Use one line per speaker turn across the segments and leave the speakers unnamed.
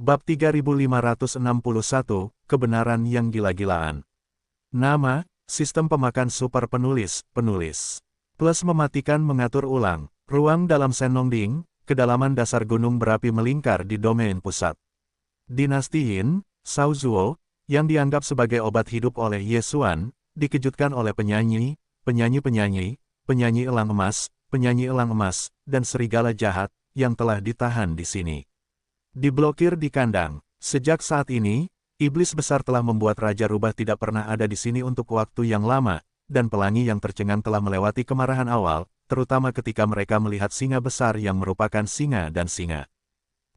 Bab 3561, Kebenaran yang Gila-gilaan. Nama, Sistem Pemakan Super Penulis, Plus mematikan mengatur ulang, ruang dalam Senongding, kedalaman dasar gunung berapi melingkar di domain pusat. Dinasti Yin, Shao Zuo, yang dianggap sebagai obat hidup oleh Ye Xuan, dikejutkan oleh penyanyi elang emas, dan serigala jahat, yang telah ditahan di sini. Diblokir di kandang. Sejak saat ini, iblis besar telah membuat Raja Rubah tidak pernah ada di sini untuk waktu yang lama, dan pelangi yang tercengang telah melewati kemarahan awal, terutama ketika mereka melihat singa besar yang merupakan singa dan singa.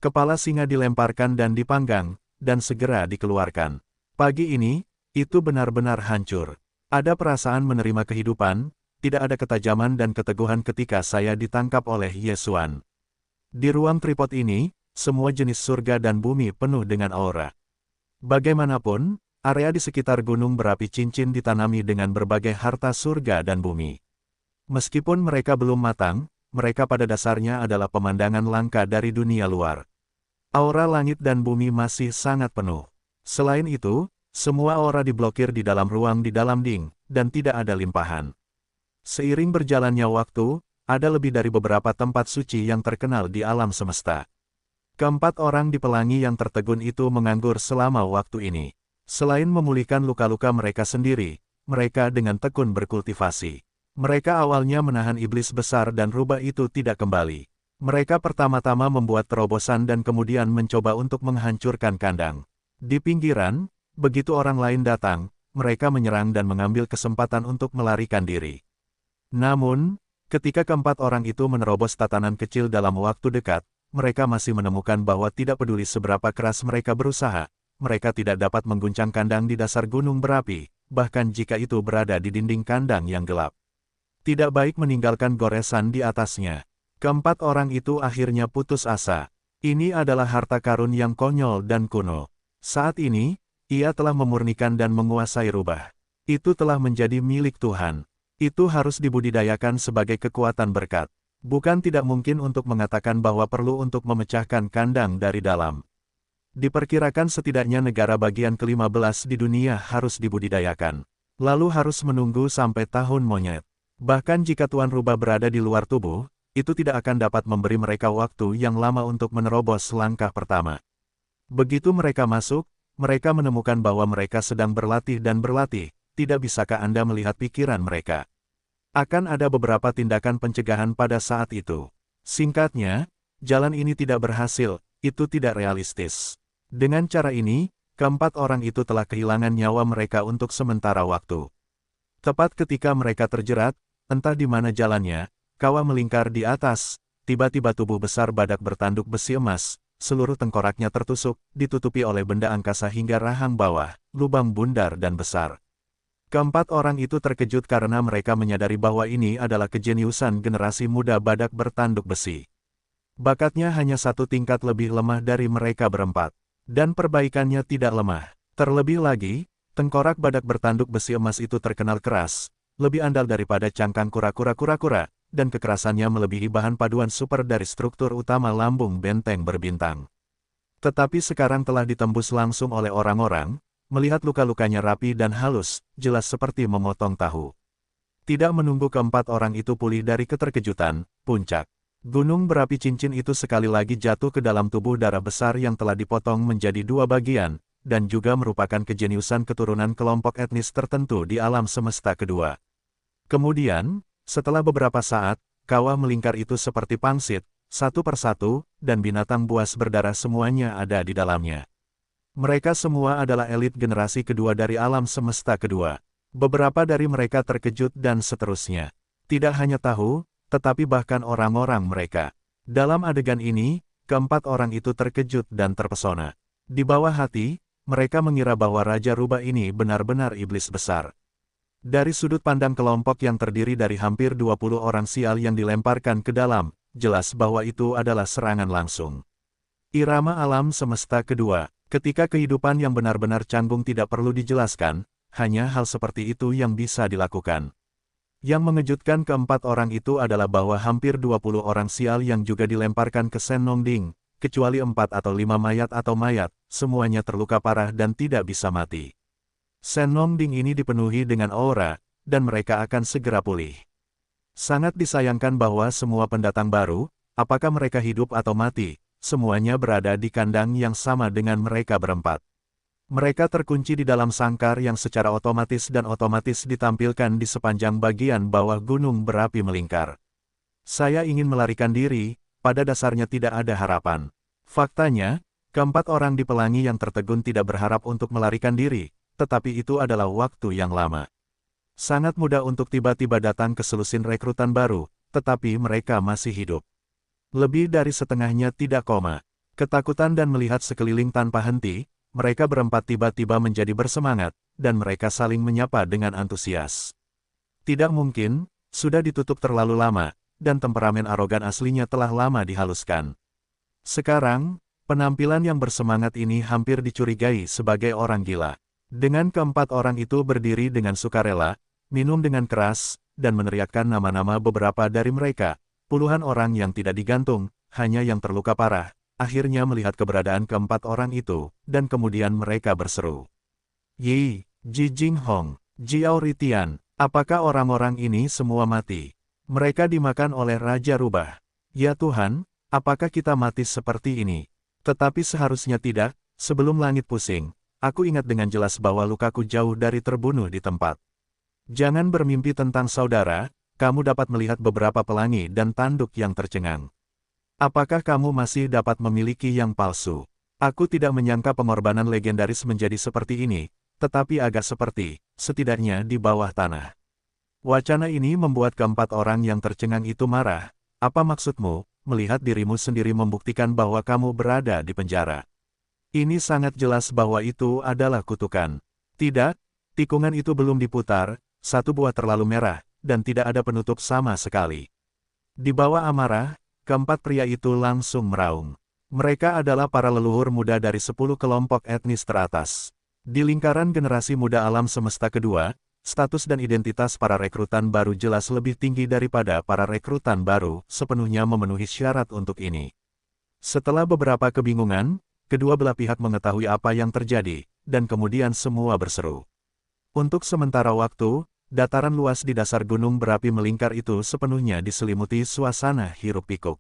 Kepala singa dilemparkan dan dipanggang, dan segera dikeluarkan. Pagi ini, itu benar-benar hancur. Ada perasaan menerima kehidupan, tidak ada ketajaman dan keteguhan ketika saya ditangkap oleh Ye Xuan. Di ruang tripod ini, semua jenis surga dan bumi penuh dengan aura. Bagaimanapun, area di sekitar gunung berapi cincin ditanami dengan berbagai harta surga dan bumi. Meskipun mereka belum matang, mereka pada dasarnya adalah pemandangan langka dari dunia luar. Aura langit dan bumi masih sangat penuh. Selain itu, semua aura diblokir di dalam ruang di dalam ding, dan tidak ada limpahan. Seiring berjalannya waktu, ada lebih dari beberapa tempat suci yang terkenal di alam semesta. Keempat orang di pelangi yang tertegun itu menganggur selama waktu ini. Selain memulihkan luka-luka mereka sendiri, mereka dengan tekun berkultivasi. Mereka awalnya menahan iblis besar dan rubah itu tidak kembali. Mereka pertama-tama membuat terobosan dan kemudian mencoba untuk menghancurkan kandang. Di pinggiran, begitu orang lain datang, mereka menyerang dan mengambil kesempatan untuk melarikan diri. Namun, ketika keempat orang itu menerobos tatanan kecil dalam waktu dekat, mereka masih menemukan bahwa tidak peduli seberapa keras mereka berusaha, mereka tidak dapat mengguncang kandang di dasar gunung berapi, bahkan jika itu berada di dinding kandang yang gelap. Tidak baik meninggalkan goresan di atasnya. Keempat orang itu akhirnya putus asa. Ini adalah harta karun yang konyol dan kuno. Saat ini, ia telah memurnikan dan menguasai rubah. Itu telah menjadi milik Tuhan. Itu harus dibudidayakan sebagai kekuatan berkat. Bukan tidak mungkin untuk mengatakan bahwa perlu untuk memecahkan kandang dari dalam. Diperkirakan setidaknya negara bagian ke-15 di dunia harus dibudidayakan. Lalu harus menunggu sampai tahun monyet. Bahkan jika Tuan Rubah berada di luar tubuh, itu tidak akan dapat memberi mereka waktu yang lama untuk menerobos langkah pertama. Begitu mereka masuk, mereka menemukan bahwa mereka sedang berlatih dan berlatih. Tidak bisakah Anda melihat pikiran mereka? Akan ada beberapa tindakan pencegahan pada saat itu. Singkatnya, jalan ini tidak berhasil, itu tidak realistis. Dengan cara ini, keempat orang itu telah kehilangan nyawa mereka untuk sementara waktu. Tepat ketika mereka terjerat, entah di mana jalannya, kawah melingkar di atas, tiba-tiba tubuh besar badak bertanduk besi emas, seluruh tengkoraknya tertusuk, ditutupi oleh benda angkasa hingga rahang bawah, lubang bundar dan besar. Keempat orang itu terkejut karena mereka menyadari bahwa ini adalah kejeniusan generasi muda badak bertanduk besi. Bakatnya hanya satu tingkat lebih lemah dari mereka berempat. Dan perbaikannya tidak lemah. Terlebih lagi, tengkorak badak bertanduk besi emas itu terkenal keras, lebih andal daripada cangkang kura-kura, dan kekerasannya melebihi bahan paduan super dari struktur utama lambung benteng berbintang. Tetapi sekarang telah ditembus langsung oleh orang-orang. Melihat luka-lukanya rapi dan halus, jelas seperti memotong tahu. Tidak menunggu keempat orang itu pulih dari keterkejutan, puncak gunung berapi cincin itu sekali lagi jatuh ke dalam tubuh darah besar yang telah dipotong menjadi dua bagian, dan juga merupakan kejeniusan keturunan kelompok etnis tertentu di alam semesta kedua. Kemudian, setelah beberapa saat, kawah melingkar itu seperti pangsit, satu persatu, dan binatang buas berdarah semuanya ada di dalamnya. Mereka semua adalah elit generasi kedua dari alam semesta kedua. Beberapa dari mereka terkejut dan seterusnya. Tidak hanya tahu, tetapi bahkan orang-orang mereka. Dalam adegan ini, keempat orang itu terkejut dan terpesona. Di bawah hati, mereka mengira bahwa Raja Rubah ini benar-benar iblis besar. Dari sudut pandang kelompok yang terdiri dari hampir 20 orang sial yang dilemparkan ke dalam, jelas bahwa itu adalah serangan langsung. Irama alam semesta kedua. Ketika kehidupan yang benar-benar canggung tidak perlu dijelaskan, hanya hal seperti itu yang bisa dilakukan. Yang mengejutkan keempat orang itu adalah bahwa hampir 20 orang sial yang juga dilemparkan ke Senongding, kecuali 4 atau 5 mayat, semuanya terluka parah dan tidak bisa mati. Senongding ini dipenuhi dengan aura, dan mereka akan segera pulih. Sangat disayangkan bahwa semua pendatang baru, apakah mereka hidup atau mati, semuanya berada di kandang yang sama dengan mereka berempat. Mereka terkunci di dalam sangkar yang secara otomatis ditampilkan di sepanjang bagian bawah gunung berapi melingkar. Saya ingin melarikan diri, pada dasarnya tidak ada harapan. Faktanya, keempat orang di pelangi yang tertegun tidak berharap untuk melarikan diri, tetapi itu adalah waktu yang lama. Sangat mudah untuk tiba-tiba datang ke selusin rekrutan baru, tetapi mereka masih hidup. Lebih dari setengahnya tidak koma. Ketakutan dan melihat sekeliling tanpa henti, mereka berempat tiba-tiba menjadi bersemangat, dan mereka saling menyapa dengan antusias. Tidak mungkin, sudah ditutup terlalu lama, dan temperamen arogan aslinya telah lama dihaluskan. Sekarang, penampilan yang bersemangat ini hampir dicurigai sebagai orang gila. Dengan keempat orang itu berdiri dengan sukarela, minum dengan keras, dan meneriakkan nama-nama beberapa dari mereka, puluhan orang yang tidak digantung, hanya yang terluka parah. Akhirnya melihat keberadaan keempat orang itu, dan kemudian mereka berseru. Yi, Ji Jinghong, Jiao Ritian, apakah orang-orang ini semua mati? Mereka dimakan oleh Raja Rubah. Ya Tuhan, apakah kita mati seperti ini? Tetapi seharusnya tidak, sebelum langit pusing, aku ingat dengan jelas bahwa lukaku jauh dari terbunuh di tempat. Jangan bermimpi tentang saudara, kamu dapat melihat beberapa pelangi dan tanduk yang tercengang. Apakah kamu masih dapat memiliki yang palsu? Aku tidak menyangka pengorbanan legendaris menjadi seperti ini, tetapi agak seperti, setidaknya di bawah tanah. Wacana ini membuat keempat orang yang tercengang itu marah. Apa maksudmu, melihat dirimu sendiri membuktikan bahwa kamu berada di penjara? Ini sangat jelas bahwa itu adalah kutukan. Tidak, tikungan itu belum diputar, satu buah terlalu merah, dan tidak ada penutup sama sekali. Di bawah amarah, keempat pria itu langsung meraung. Mereka adalah para leluhur muda dari 10 kelompok etnis teratas. Di lingkaran generasi muda alam semesta kedua, status dan identitas para rekrutan baru jelas lebih tinggi daripada para rekrutan baru, sepenuhnya memenuhi syarat untuk ini. Setelah beberapa kebingungan, kedua belah pihak mengetahui apa yang terjadi, dan kemudian semua berseru. Untuk sementara waktu, dataran luas di dasar gunung berapi melingkar itu sepenuhnya diselimuti suasana hiruk-pikuk.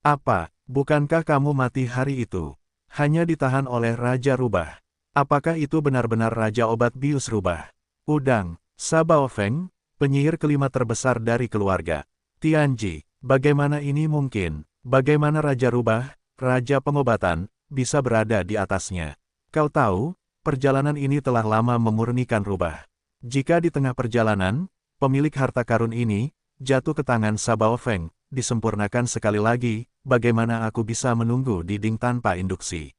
Apa, bukankah kamu mati hari itu? Hanya ditahan oleh Raja Rubah. Apakah itu benar-benar Raja Obat Bius Rubah? Udang, Sabao Feng, penyihir kelima terbesar dari keluarga. Tianji, bagaimana ini mungkin? Bagaimana Raja Rubah, Raja Pengobatan, bisa berada di atasnya? Kau tahu, perjalanan ini telah lama memurnikan Rubah. Jika di tengah perjalanan, pemilik harta karun ini, jatuh ke tangan Sabao Feng, disempurnakan sekali lagi, bagaimana aku bisa menunggu dinding tanpa induksi?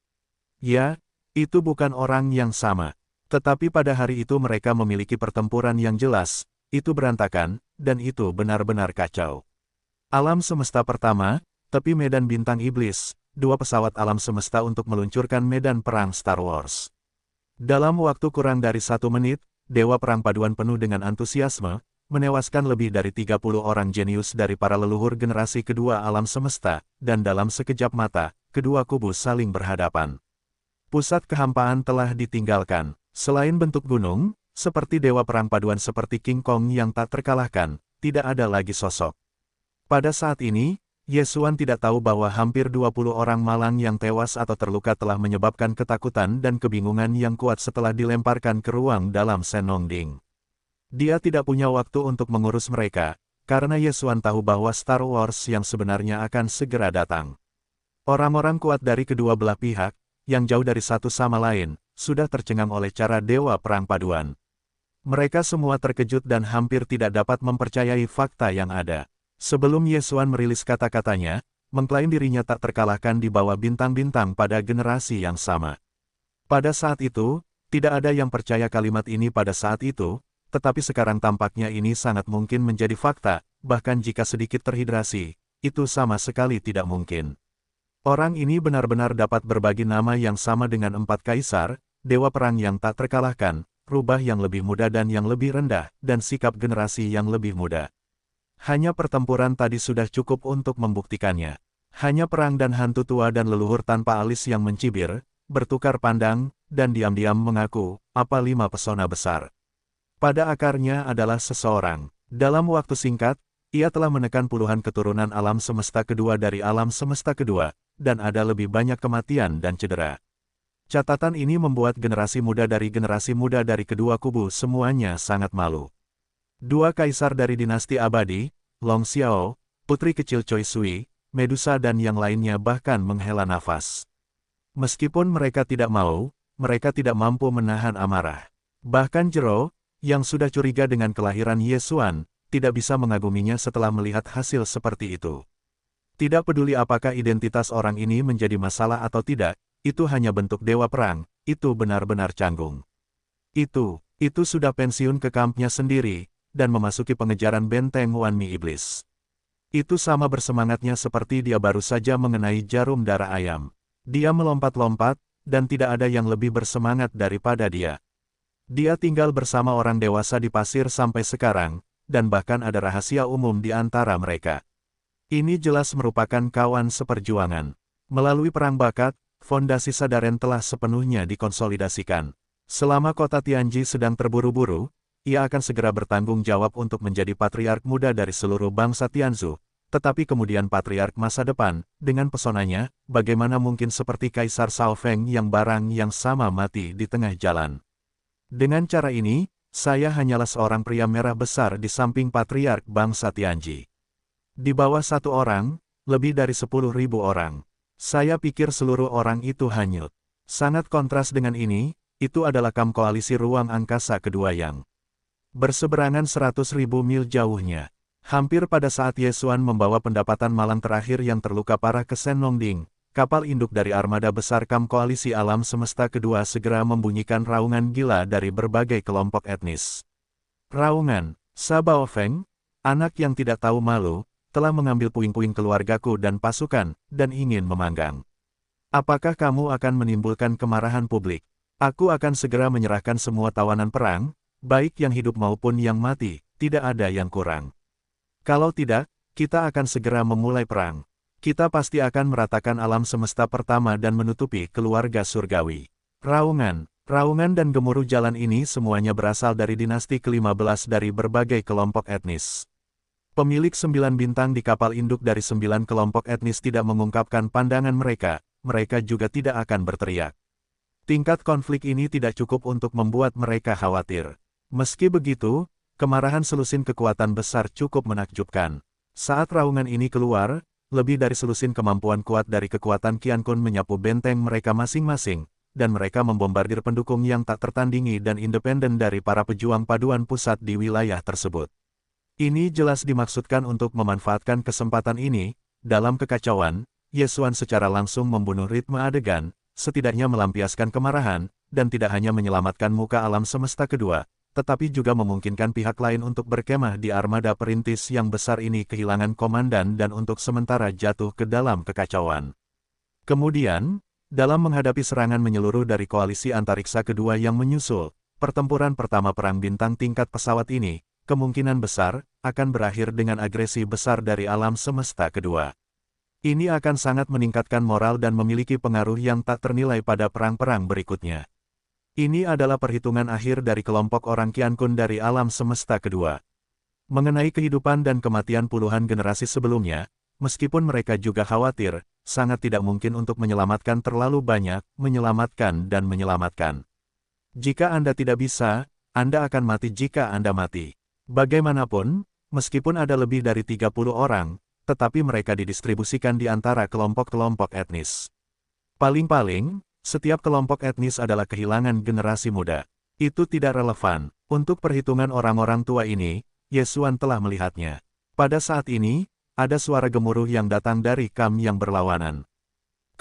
Ya, itu bukan orang yang sama. Tetapi pada hari itu mereka memiliki pertempuran yang jelas, itu berantakan, dan itu benar-benar kacau. Alam semesta pertama, tepi medan bintang iblis, 2 pesawat alam semesta untuk meluncurkan medan perang Star Wars. Dalam waktu kurang dari 1 menit, Dewa Perang Paduan penuh dengan antusiasme, menewaskan lebih dari 30 orang jenius dari para leluhur generasi kedua alam semesta, dan dalam sekejap mata, kedua kubu saling berhadapan. Pusat kehampaan telah ditinggalkan. Selain bentuk gunung, seperti Dewa Perang Paduan seperti King Kong yang tak terkalahkan, tidak ada lagi sosok. Pada saat ini, Yesuan tidak tahu bahwa hampir 20 orang malang yang tewas atau terluka telah menyebabkan ketakutan dan kebingungan yang kuat setelah dilemparkan ke ruang dalam Senongding. Dia tidak punya waktu untuk mengurus mereka, karena Yesuan tahu bahwa Star Wars yang sebenarnya akan segera datang. Orang-orang kuat dari kedua belah pihak, yang jauh dari satu sama lain, sudah tercengang oleh cara Dewa Perang Paduan. Mereka semua terkejut dan hampir tidak dapat mempercayai fakta yang ada. Sebelum Yesuan merilis kata-katanya, mengklaim dirinya tak terkalahkan di bawah bintang-bintang pada generasi yang sama. Pada saat itu, tidak ada yang percaya kalimat ini pada saat itu, tetapi sekarang tampaknya ini sangat mungkin menjadi fakta, bahkan jika sedikit terhidrasi, itu sama sekali tidak mungkin. Orang ini benar-benar dapat berbagi nama yang sama dengan 4 kaisar, dewa perang yang tak terkalahkan, rubah yang lebih muda dan yang lebih rendah, dan sikap generasi yang lebih muda. Hanya pertempuran tadi sudah cukup untuk membuktikannya. Hanya perang dan hantu tua dan leluhur tanpa alis yang mencibir, bertukar pandang, dan diam-diam mengaku, apa 5 pesona besar. Pada akarnya adalah seseorang. Dalam waktu singkat, ia telah menekan puluhan keturunan alam semesta kedua dari alam semesta kedua, dan ada lebih banyak kematian dan cedera. Catatan ini membuat generasi muda dari kedua kubu semuanya sangat malu. 2 kaisar dari dinasti abadi, Long Xiao, putri kecil Choi Sui, Medusa dan yang lainnya bahkan menghela nafas. Meskipun mereka tidak mau, mereka tidak mampu menahan amarah. Bahkan Zhero, yang sudah curiga dengan kelahiran Ye Xuan, tidak bisa mengaguminya setelah melihat hasil seperti itu. Tidak peduli apakah identitas orang ini menjadi masalah atau tidak, itu hanya bentuk dewa perang, itu benar-benar canggung. Itu sudah pensiun ke kampnya sendiri, dan memasuki pengejaran benteng Wanmi Iblis. Itu sama bersemangatnya seperti dia baru saja mengenai jarum darah ayam. Dia melompat-lompat, dan tidak ada yang lebih bersemangat daripada dia. Dia tinggal bersama orang dewasa di pasir sampai sekarang, dan bahkan ada rahasia umum di antara mereka. Ini jelas merupakan kawan seperjuangan. Melalui perang bakat, fondasi Sadaren telah sepenuhnya dikonsolidasikan. Selama kota Tianji sedang terburu-buru, ia akan segera bertanggung jawab untuk menjadi patriark muda dari seluruh bangsa Tianzhu. Tetapi kemudian patriark masa depan, dengan pesonanya, bagaimana mungkin seperti Kaisar Shao Feng yang barang yang sama mati di tengah jalan. Dengan cara ini, saya hanyalah seorang pria merah besar di samping patriark bangsa Tianji. Di bawah 1 orang, lebih dari 10.000 orang. Saya pikir seluruh orang itu hanyut. Sangat kontras dengan ini, itu adalah kamp koalisi ruang angkasa kedua yang berseberangan 100.000 mil jauhnya. Hampir pada saat Ye Xuan membawa pendapatan malang terakhir yang terluka parah ke Senlongding, kapal induk dari armada besar kamp koalisi alam semesta kedua segera membunyikan raungan gila dari berbagai kelompok etnis. Raungan, Sabao Feng, anak yang tidak tahu malu, telah mengambil puing-puing keluargaku dan pasukan, dan ingin memanggang. Apakah kamu akan menimbulkan kemarahan publik? Aku akan segera menyerahkan semua tawanan perang, baik yang hidup maupun yang mati, tidak ada yang kurang. Kalau tidak, kita akan segera memulai perang. Kita pasti akan meratakan alam semesta pertama dan menutupi keluarga surgawi. Raungan dan gemuruh jalan ini semuanya berasal dari dinasti ke-15 dari berbagai kelompok etnis. Pemilik 9 bintang di kapal induk dari 9 kelompok etnis tidak mengungkapkan pandangan mereka juga tidak akan berteriak. Tingkat konflik ini tidak cukup untuk membuat mereka khawatir. Meski begitu, kemarahan selusin kekuatan besar cukup menakjubkan. Saat raungan ini keluar, lebih dari selusin kemampuan kuat dari kekuatan Qiankun menyapu benteng mereka masing-masing, dan mereka membombardir pendukung yang tak tertandingi dan independen dari para pejuang paduan pusat di wilayah tersebut. Ini jelas dimaksudkan untuk memanfaatkan kesempatan ini. Dalam kekacauan, Ye Xuan secara langsung membunuh ritme adegan, setidaknya melampiaskan kemarahan, dan tidak hanya menyelamatkan muka alam semesta kedua, tetapi juga memungkinkan pihak lain untuk berkemah di armada perintis yang besar ini kehilangan komandan dan untuk sementara jatuh ke dalam kekacauan. Kemudian, dalam menghadapi serangan menyeluruh dari koalisi antariksa kedua yang menyusul, pertempuran pertama perang bintang tingkat pesawat ini, kemungkinan besar, akan berakhir dengan agresi besar dari alam semesta kedua. Ini akan sangat meningkatkan moral dan memiliki pengaruh yang tak ternilai pada perang-perang berikutnya. Ini adalah perhitungan akhir dari kelompok orang Qiankun dari alam semesta kedua. Mengenai kehidupan dan kematian puluhan generasi sebelumnya, meskipun mereka juga khawatir, sangat tidak mungkin untuk menyelamatkan terlalu banyak, menyelamatkan. Jika Anda tidak bisa, Anda akan mati jika Anda mati. Bagaimanapun, meskipun ada lebih dari 30 orang, tetapi mereka didistribusikan di antara kelompok-kelompok etnis. Paling-paling, setiap kelompok etnis adalah kehilangan generasi muda. Itu tidak relevan. Untuk perhitungan orang-orang tua ini, Ye Xuan telah melihatnya. Pada saat ini, ada suara gemuruh yang datang dari kamp yang berlawanan.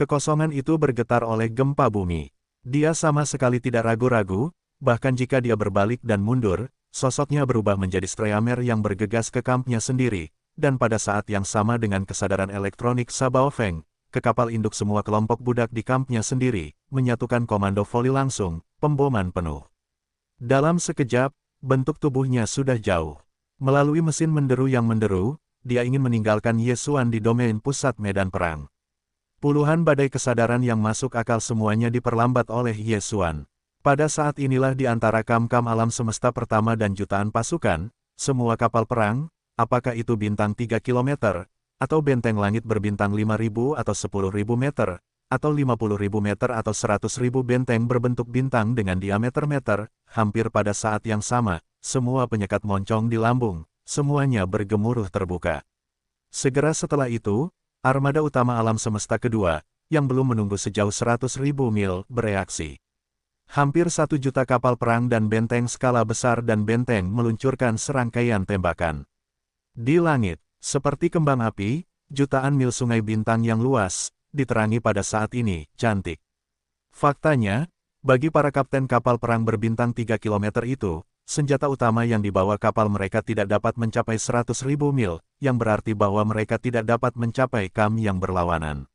Kekosongan itu bergetar oleh gempa bumi. Dia sama sekali tidak ragu-ragu, bahkan jika dia berbalik dan mundur, sosoknya berubah menjadi Streamer yang bergegas ke kampnya sendiri, dan pada saat yang sama dengan kesadaran elektronik Sabao Feng, ke kapal induk semua kelompok budak di kampnya sendiri, menyatukan komando voli langsung, pemboman penuh. Dalam sekejap, bentuk tubuhnya sudah jauh. Melalui mesin menderu yang menderu, dia ingin meninggalkan Ye Xuan di domain pusat medan perang. Puluhan badai kesadaran yang masuk akal semuanya diperlambat oleh Ye Xuan. Pada saat inilah di antara kam-kam alam semesta pertama dan jutaan pasukan, semua kapal perang, apakah itu bintang 3 km, atau benteng langit berbintang 5.000 atau 10.000 meter, atau 50.000 meter atau 100.000 benteng berbentuk bintang dengan diameter meter, hampir pada saat yang sama, semua penyekat moncong di lambung, semuanya bergemuruh terbuka. Segera setelah itu, armada utama alam semesta kedua, yang belum menunggu sejauh 100.000 mil, bereaksi. Hampir 1 juta kapal perang dan benteng skala besar dan benteng meluncurkan serangkaian tembakan. Di langit, seperti kembang api, jutaan mil sungai bintang yang luas, diterangi pada saat ini, cantik. Faktanya, bagi para kapten kapal perang berbintang 3 km itu, senjata utama yang dibawa kapal mereka tidak dapat mencapai 100.000 mil, yang berarti bahwa mereka tidak dapat mencapai kam yang berlawanan.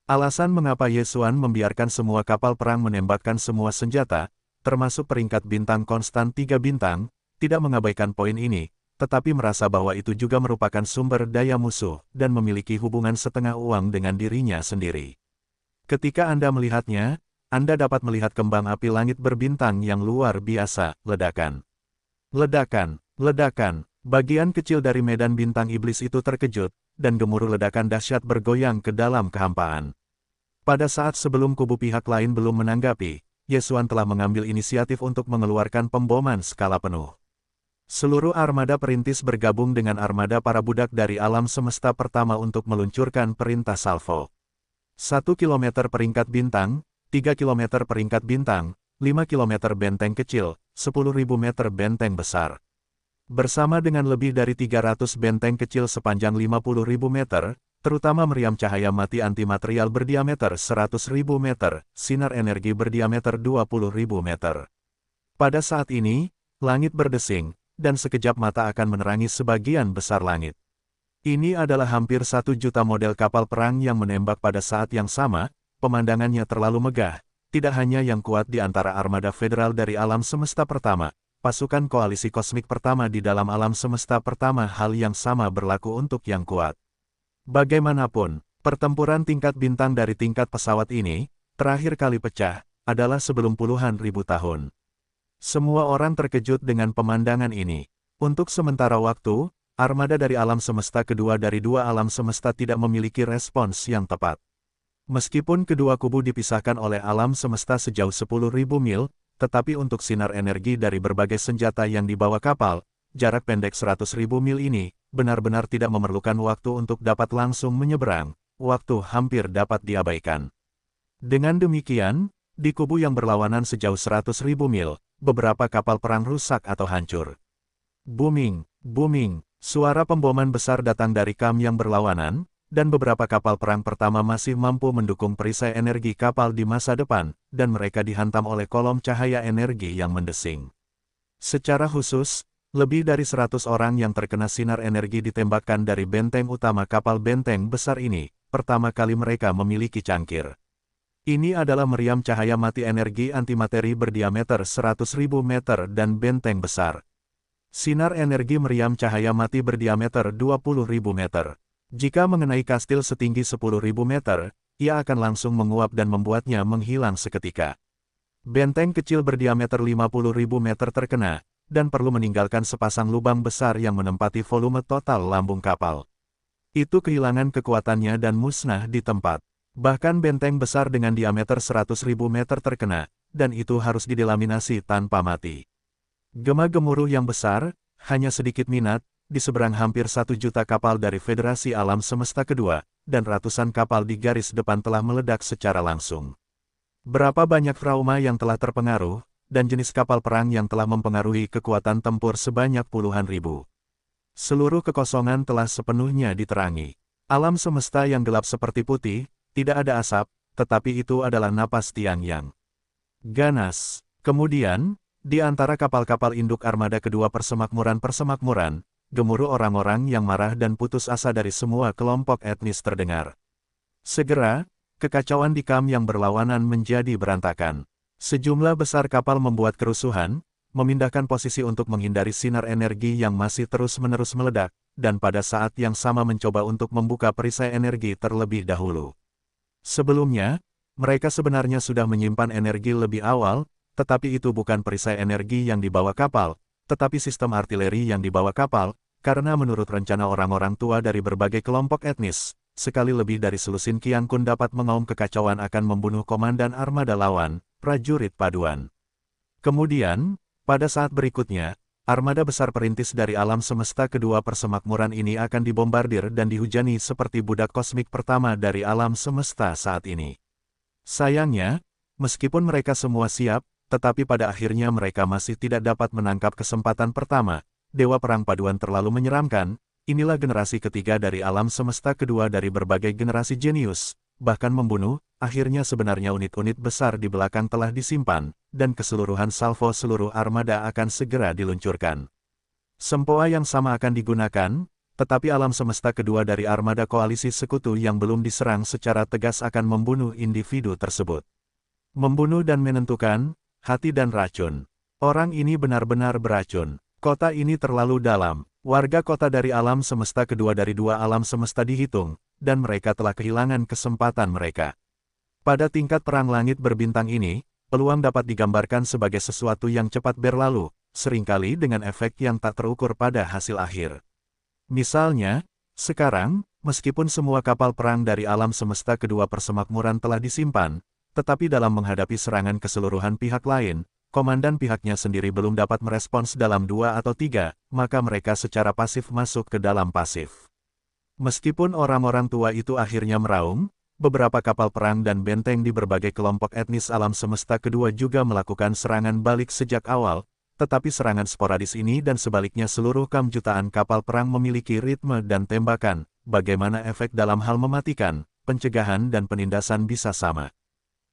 Alasan mengapa Ye Xuan membiarkan semua kapal perang menembakkan semua senjata, termasuk peringkat bintang konstan 3 bintang, tidak mengabaikan poin ini, tetapi merasa bahwa itu juga merupakan sumber daya musuh, dan memiliki hubungan setengah uang dengan dirinya sendiri. Ketika Anda melihatnya, Anda dapat melihat kembang api langit berbintang yang luar biasa, ledakan. Ledakan, ledakan, bagian kecil dari medan bintang iblis itu terkejut, dan gemuruh ledakan dahsyat bergoyang ke dalam kehampaan. Pada saat sebelum kubu pihak lain belum menanggapi, Ye Xuan telah mengambil inisiatif untuk mengeluarkan pemboman skala penuh. Seluruh armada perintis bergabung dengan armada para budak dari alam semesta pertama untuk meluncurkan perintah salvo. 1 km peringkat bintang, 3 km peringkat bintang, 5 km benteng kecil, 10.000 meter benteng besar. Bersama dengan lebih dari 300 benteng kecil sepanjang 50.000 meter, terutama meriam cahaya mati antimaterial berdiameter 100.000 meter, sinar energi berdiameter 20.000 meter. Pada saat ini, langit berdesing, dan sekejap mata akan menerangi sebagian besar langit. Ini adalah hampir 1 juta model kapal perang yang menembak pada saat yang sama, pemandangannya terlalu megah, tidak hanya yang kuat di antara armada federal dari alam semesta pertama, pasukan koalisi kosmik pertama di dalam alam semesta pertama hal yang sama berlaku untuk yang kuat. Bagaimanapun, pertempuran tingkat bintang dari tingkat pesawat ini, terakhir kali pecah, adalah sebelum puluhan ribu tahun. Semua orang terkejut dengan pemandangan ini. Untuk sementara waktu, armada dari alam semesta kedua dari dua alam semesta tidak memiliki respons yang tepat. Meskipun kedua kubu dipisahkan oleh alam semesta sejauh 10.000 mil, tetapi untuk sinar energi dari berbagai senjata yang dibawa kapal, jarak pendek 100.000 mil ini, benar-benar tidak memerlukan waktu untuk dapat langsung menyeberang, waktu hampir dapat diabaikan. Dengan demikian, di kubu yang berlawanan sejauh 100.000 mil, beberapa kapal perang rusak atau hancur. Booming, booming, suara pemboman besar datang dari kam yang berlawanan, dan beberapa kapal perang pertama masih mampu mendukung perisai energi kapal di masa depan, dan mereka dihantam oleh kolom cahaya energi yang mendesing. Secara khusus, lebih dari 100 orang yang terkena sinar energi ditembakkan dari benteng utama kapal benteng besar ini, pertama kali mereka memiliki cangkir. Ini adalah meriam cahaya mati energi antimateri berdiameter 100.000 meter dan benteng besar. Sinar energi meriam cahaya mati berdiameter 20.000 meter. Jika mengenai kastil setinggi 10.000 meter, ia akan langsung menguap dan membuatnya menghilang seketika. Benteng kecil berdiameter 50.000 meter terkena, dan perlu meninggalkan sepasang lubang besar yang menempati volume total lambung kapal. Itu kehilangan kekuatannya dan musnah di tempat. Bahkan benteng besar dengan diameter 100.000 meter terkena, dan itu harus didelaminasi tanpa mati. Gema-gemuruh yang besar, hanya sedikit minat, di seberang hampir 1 juta kapal dari Federasi Alam Semesta Kedua, dan ratusan kapal di garis depan telah meledak secara langsung. Berapa banyak trauma yang telah terpengaruh, dan jenis kapal perang yang telah mempengaruhi kekuatan tempur sebanyak puluhan ribu. Seluruh kekosongan telah sepenuhnya diterangi. Alam semesta yang gelap seperti putih, tidak ada asap, tetapi itu adalah napas Tiangyang. Ganas. Kemudian, di antara kapal-kapal induk armada kedua persemakmuran, gemuruh orang-orang yang marah dan putus asa dari semua kelompok etnis terdengar. Segera, kekacauan di kam yang berlawanan menjadi berantakan. Sejumlah besar kapal membuat kerusuhan, memindahkan posisi untuk menghindari sinar energi yang masih terus-menerus meledak, dan pada saat yang sama mencoba untuk membuka perisai energi terlebih dahulu. Sebelumnya, mereka sebenarnya sudah menyimpan energi lebih awal, tetapi itu bukan perisai energi yang dibawa kapal, tetapi sistem artileri yang dibawa kapal, karena menurut rencana orang-orang tua dari berbagai kelompok etnis, sekali lebih dari selusin Qiang Kun dapat mengaum kekacauan akan membunuh komandan armada lawan, prajurit paduan. Kemudian, pada saat berikutnya, armada besar perintis dari alam semesta kedua persemakmuran ini akan dibombardir dan dihujani seperti budak kosmik pertama dari alam semesta saat ini. Sayangnya, meskipun mereka semua siap, tetapi pada akhirnya mereka masih tidak dapat menangkap kesempatan pertama. Dewa Perang Paduan terlalu menyeramkan, inilah generasi ketiga dari alam semesta kedua dari berbagai generasi jenius, bahkan membunuh, akhirnya sebenarnya unit-unit besar di belakang telah disimpan, dan keseluruhan salvo seluruh armada akan segera diluncurkan. Sempoa yang sama akan digunakan, tetapi alam semesta kedua dari armada koalisi sekutu yang belum diserang secara tegas akan membunuh individu tersebut. Membunuh dan menentukan, hati dan racun. Orang ini benar-benar beracun. Kota ini terlalu dalam. Warga kota dari alam semesta kedua dari dua alam semesta dihitung, dan mereka telah kehilangan kesempatan mereka. Pada tingkat perang langit berbintang ini, peluang dapat digambarkan sebagai sesuatu yang cepat berlalu, seringkali dengan efek yang tak terukur pada hasil akhir. Misalnya, sekarang, meskipun semua kapal perang dari alam semesta kedua persemakmuran telah disimpan, tetapi dalam menghadapi serangan keseluruhan pihak lain, komandan pihaknya sendiri belum dapat merespons dalam 2 atau 3, maka mereka secara pasif masuk ke dalam pasif. Meskipun orang-orang tua itu akhirnya meraung, beberapa kapal perang dan benteng di berbagai kelompok etnis alam semesta kedua juga melakukan serangan balik sejak awal, tetapi serangan sporadis ini dan sebaliknya seluruh jutaan kapal perang memiliki ritme dan tembakan, bagaimana efek dalam hal mematikan, pencegahan dan penindasan bisa sama.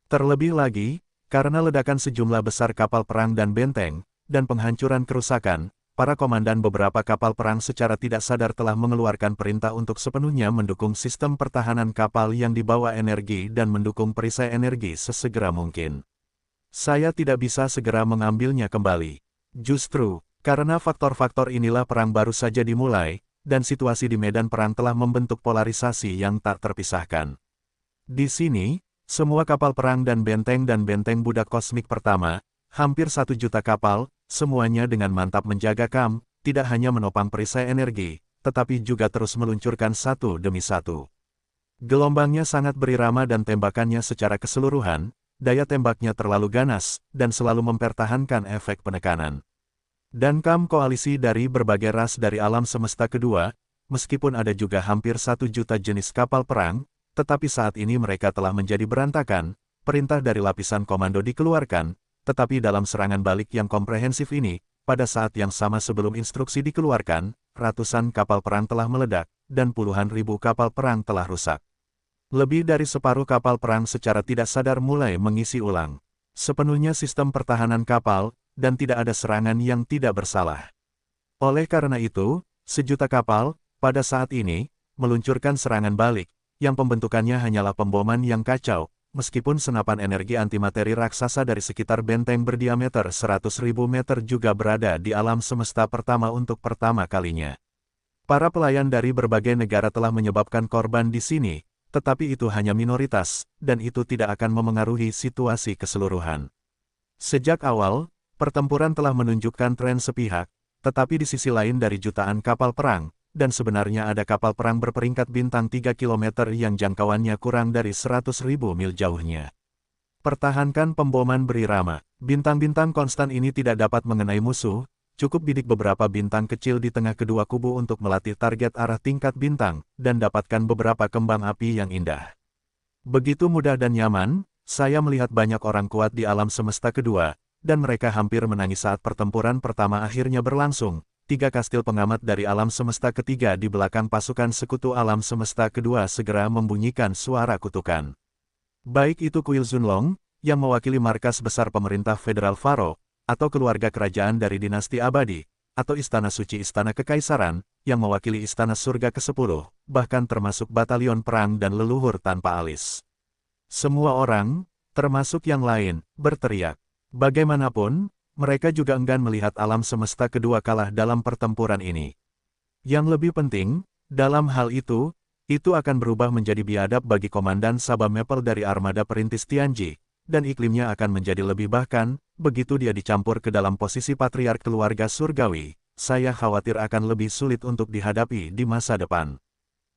Terlebih lagi, karena ledakan sejumlah besar kapal perang dan benteng, dan penghancuran kerusakan, para komandan beberapa kapal perang secara tidak sadar telah mengeluarkan perintah untuk sepenuhnya mendukung sistem pertahanan kapal yang dibawa energi dan mendukung perisai energi sesegera mungkin. Saya tidak bisa segera mengambilnya kembali. Justru, karena faktor-faktor inilah perang baru saja dimulai, dan situasi di medan perang telah membentuk polarisasi yang tak terpisahkan. Di sini, semua kapal perang dan benteng budak kosmik pertama, hampir 1 juta kapal, semuanya dengan mantap menjaga tidak hanya menopang perisai energi, tetapi juga terus meluncurkan satu demi satu. Gelombangnya sangat berirama dan tembakannya secara keseluruhan, daya tembaknya terlalu ganas, dan selalu mempertahankan efek penekanan. Dan koalisi dari berbagai ras dari alam semesta kedua, meskipun ada juga hampir 1 juta jenis kapal perang, tetapi saat ini mereka telah menjadi berantakan, perintah dari lapisan komando dikeluarkan, tetapi dalam serangan balik yang komprehensif ini, pada saat yang sama sebelum instruksi dikeluarkan, ratusan kapal perang telah meledak, dan puluhan ribu kapal perang telah rusak. Lebih dari separuh kapal perang secara tidak sadar mulai mengisi ulang sepenuhnya sistem pertahanan kapal, dan tidak ada serangan yang tidak bersalah. Oleh karena itu, 1 juta kapal, pada saat ini, meluncurkan serangan balik, yang pembentukannya hanyalah pemboman yang kacau, meskipun senapan energi antimateri raksasa dari sekitar benteng berdiameter 100.000 meter juga berada di alam semesta pertama untuk pertama kalinya. Para pelayan dari berbagai negara telah menyebabkan korban di sini, tetapi itu hanya minoritas, dan itu tidak akan memengaruhi situasi keseluruhan. Sejak awal, pertempuran telah menunjukkan tren sepihak, tetapi di sisi lain dari jutaan kapal perang, dan sebenarnya ada kapal perang berperingkat bintang 3 km yang jangkauannya kurang dari 100.000 mil jauhnya. Pertahankan pemboman berirama. Bintang-bintang konstan ini tidak dapat mengenai musuh, cukup bidik beberapa bintang kecil di tengah kedua kubu untuk melatih target arah tingkat bintang, dan dapatkan beberapa kembang api yang indah. Begitu mudah dan nyaman, saya melihat banyak orang kuat di alam semesta kedua, dan mereka hampir menangis saat pertempuran pertama akhirnya berlangsung. 3 kastil pengamat dari alam semesta ketiga di belakang pasukan sekutu alam semesta kedua segera membunyikan suara kutukan. Baik itu Kuil Zunlong, yang mewakili markas besar pemerintah federal Faro, atau keluarga kerajaan dari dinasti abadi, atau Istana Suci Istana Kekaisaran, yang mewakili Istana Surga ke-10, bahkan termasuk batalion perang dan leluhur tanpa alis. Semua orang, termasuk yang lain, berteriak. Bagaimanapun, mereka juga enggan melihat alam semesta kedua kalah dalam pertempuran ini. Yang lebih penting, dalam hal itu akan berubah menjadi biadab bagi Komandan Sabah Maple dari Armada Perintis Tianji, dan iklimnya akan menjadi lebih bahkan, begitu dia dicampur ke dalam posisi Patriark Keluarga Surgawi, saya khawatir akan lebih sulit untuk dihadapi di masa depan.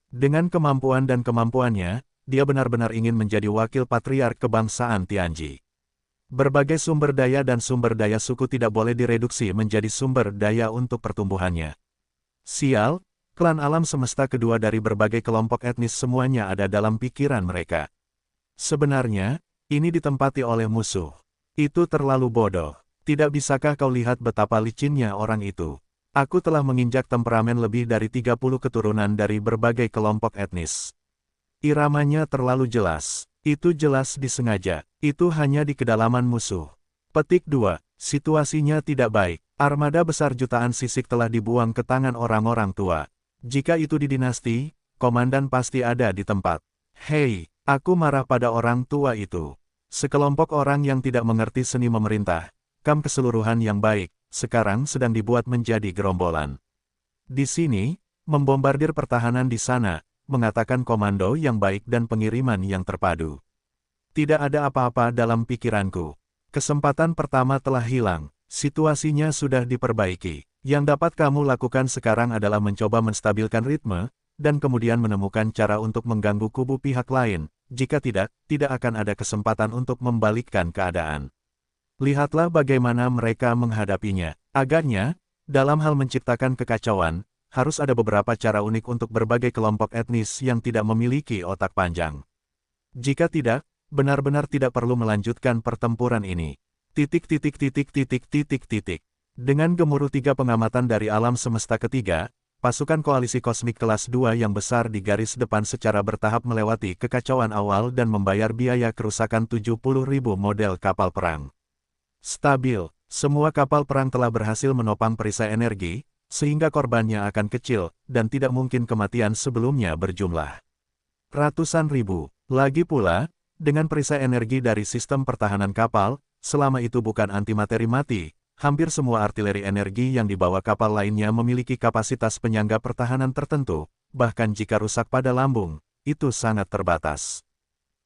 Dengan kemampuan dan kemampuannya, dia benar-benar ingin menjadi wakil Patriark Kebangsaan Tianji. Berbagai sumber daya dan sumber daya suku tidak boleh direduksi menjadi sumber daya untuk pertumbuhannya. Sial, klan alam semesta kedua dari berbagai kelompok etnis semuanya ada dalam pikiran mereka. Sebenarnya, ini ditempati oleh musuh. Itu terlalu bodoh. Tidak bisakah kau lihat betapa licinnya orang itu? Aku telah menginjak temperamen lebih dari 30 keturunan dari berbagai kelompok etnis. Iramanya terlalu jelas. Itu jelas disengaja. Itu hanya di kedalaman musuh. Petik 2. Situasinya tidak baik. Armada besar jutaan sisik telah dibuang ke tangan orang-orang tua. Jika itu di dinasti, komandan pasti ada di tempat. Hei, aku marah pada orang tua itu. Sekelompok orang yang tidak mengerti seni memerintah, kam keseluruhan yang baik, sekarang sedang dibuat menjadi gerombolan. Di sini, membombardir pertahanan di sana, mengatakan komando yang baik dan pengiriman yang terpadu. Tidak ada apa-apa dalam pikiranku. Kesempatan pertama telah hilang, situasinya sudah diperbaiki. Yang dapat kamu lakukan sekarang adalah mencoba menstabilkan ritme, dan kemudian menemukan cara untuk mengganggu kubu pihak lain. Jika tidak akan ada kesempatan untuk membalikkan keadaan. Lihatlah bagaimana mereka menghadapinya. Agaknya, dalam hal menciptakan kekacauan, harus ada beberapa cara unik untuk berbagai kelompok etnis yang tidak memiliki otak panjang. Jika tidak, benar-benar tidak perlu melanjutkan pertempuran ini. Dengan gemuruh 3 pengamatan dari alam semesta ketiga, pasukan koalisi kosmik kelas 2 yang besar di garis depan secara bertahap melewati kekacauan awal dan membayar biaya kerusakan 70.000 model kapal perang. Stabil, semua kapal perang telah berhasil menopang perisai energi, sehingga korbannya akan kecil, dan tidak mungkin kematian sebelumnya berjumlah ratusan ribu. Lagi pula, dengan perisai energi dari sistem pertahanan kapal, selama itu bukan antimateri mati, hampir semua artileri energi yang dibawa kapal lainnya memiliki kapasitas penyangga pertahanan tertentu, bahkan jika rusak pada lambung, itu sangat terbatas.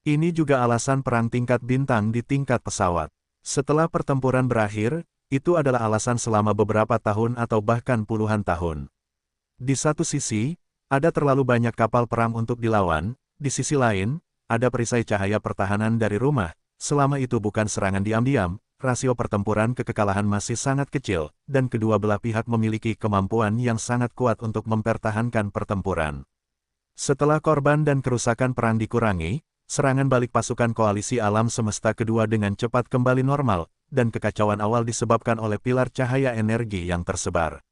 Ini juga alasan perang tingkat bintang di tingkat pesawat. Setelah pertempuran berakhir, itu adalah alasan selama beberapa tahun atau bahkan puluhan tahun. Di satu sisi, ada terlalu banyak kapal perang untuk dilawan, di sisi lain, ada perisai cahaya pertahanan dari rumah. Selama itu bukan serangan diam-diam, rasio pertempuran kekalahan masih sangat kecil, dan kedua belah pihak memiliki kemampuan yang sangat kuat untuk mempertahankan pertempuran. Setelah korban dan kerusakan perang dikurangi, serangan balik pasukan koalisi alam semesta kedua dengan cepat kembali normal, dan kekacauan awal disebabkan oleh pilar cahaya energi yang tersebar.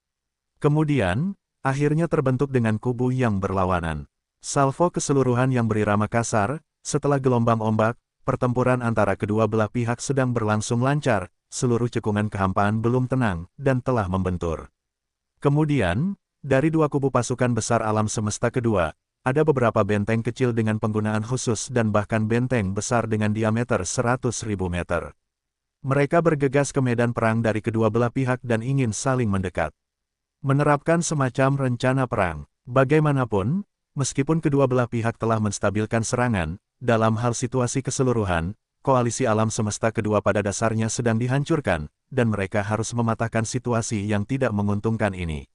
Kemudian, akhirnya terbentuk dengan kubu yang berlawanan. Salvo keseluruhan yang berirama kasar, setelah gelombang ombak, pertempuran antara kedua belah pihak sedang berlangsung lancar, seluruh cekungan kehampaan belum tenang, dan telah membentur. Kemudian, dari dua kubu pasukan besar alam semesta kedua, ada beberapa benteng kecil dengan penggunaan khusus dan bahkan benteng besar dengan diameter 100.000 meter. Mereka bergegas ke medan perang dari kedua belah pihak dan ingin saling mendekat. Menerapkan semacam rencana perang. Bagaimanapun, meskipun kedua belah pihak telah menstabilkan serangan, dalam hal situasi keseluruhan, koalisi alam semesta kedua pada dasarnya sedang dihancurkan, dan mereka harus mematahkan situasi yang tidak menguntungkan ini.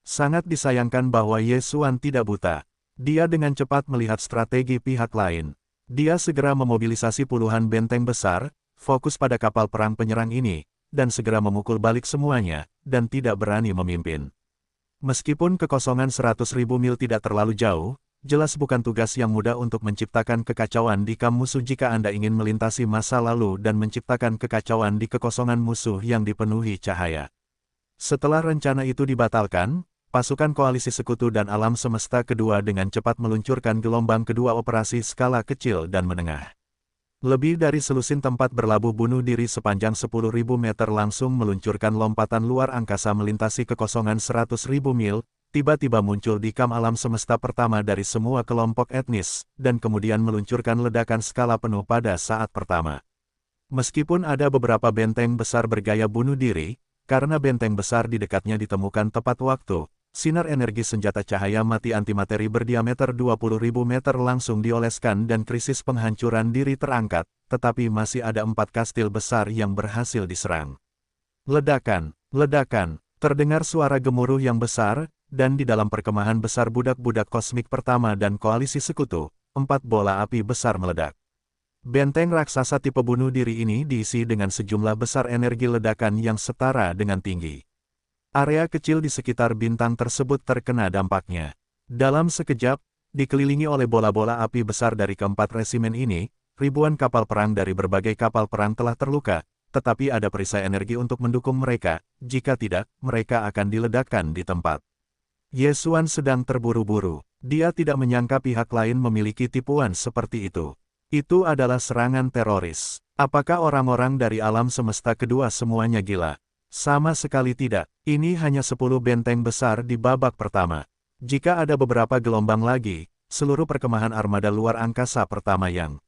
Sangat disayangkan bahwa Yesuan tidak buta. Dia dengan cepat melihat strategi pihak lain. Dia segera memobilisasi puluhan benteng besar, fokus pada kapal perang penyerang ini, dan segera memukul balik semuanya, dan tidak berani memimpin. Meskipun kekosongan 100.000 mil tidak terlalu jauh, jelas bukan tugas yang mudah untuk menciptakan kekacauan di kamp musuh jika Anda ingin melintasi masa lalu dan menciptakan kekacauan di kekosongan musuh yang dipenuhi cahaya. Setelah rencana itu dibatalkan, pasukan koalisi sekutu dan alam semesta kedua dengan cepat meluncurkan gelombang kedua operasi skala kecil dan menengah. Lebih dari selusin tempat berlabuh bunuh diri sepanjang 10.000 meter langsung meluncurkan lompatan luar angkasa melintasi kekosongan 100.000 mil, tiba-tiba muncul di kamp alam semesta pertama dari semua kelompok etnis, dan kemudian meluncurkan ledakan skala penuh pada saat pertama. Meskipun ada beberapa benteng besar bergaya bunuh diri, karena benteng besar di dekatnya ditemukan tepat waktu, sinar energi senjata cahaya mati antimateri berdiameter 20.000 meter langsung dioleskan dan krisis penghancuran diri terangkat, tetapi masih ada 4 kastil besar yang berhasil diserang. Ledakan, ledakan, terdengar suara gemuruh yang besar, dan di dalam perkemahan besar budak-budak kosmik pertama dan koalisi sekutu, 4 bola api besar meledak. Benteng raksasa tipe bunuh diri ini diisi dengan sejumlah besar energi ledakan yang setara dengan tinggi. Area kecil di sekitar bintang tersebut terkena dampaknya. Dalam sekejap, dikelilingi oleh bola-bola api besar dari keempat resimen ini, ribuan kapal perang dari berbagai kapal perang telah terluka, tetapi ada perisai energi untuk mendukung mereka, jika tidak, mereka akan diledakkan di tempat. Yesuan sedang terburu-buru. Dia tidak menyangka pihak lain memiliki tipuan seperti itu. Itu adalah serangan teroris. Apakah orang-orang dari alam semesta kedua semuanya gila? Sama sekali tidak. Ini hanya 10 benteng besar di babak pertama. Jika ada beberapa gelombang lagi, seluruh perkemahan armada luar angkasa pertama yang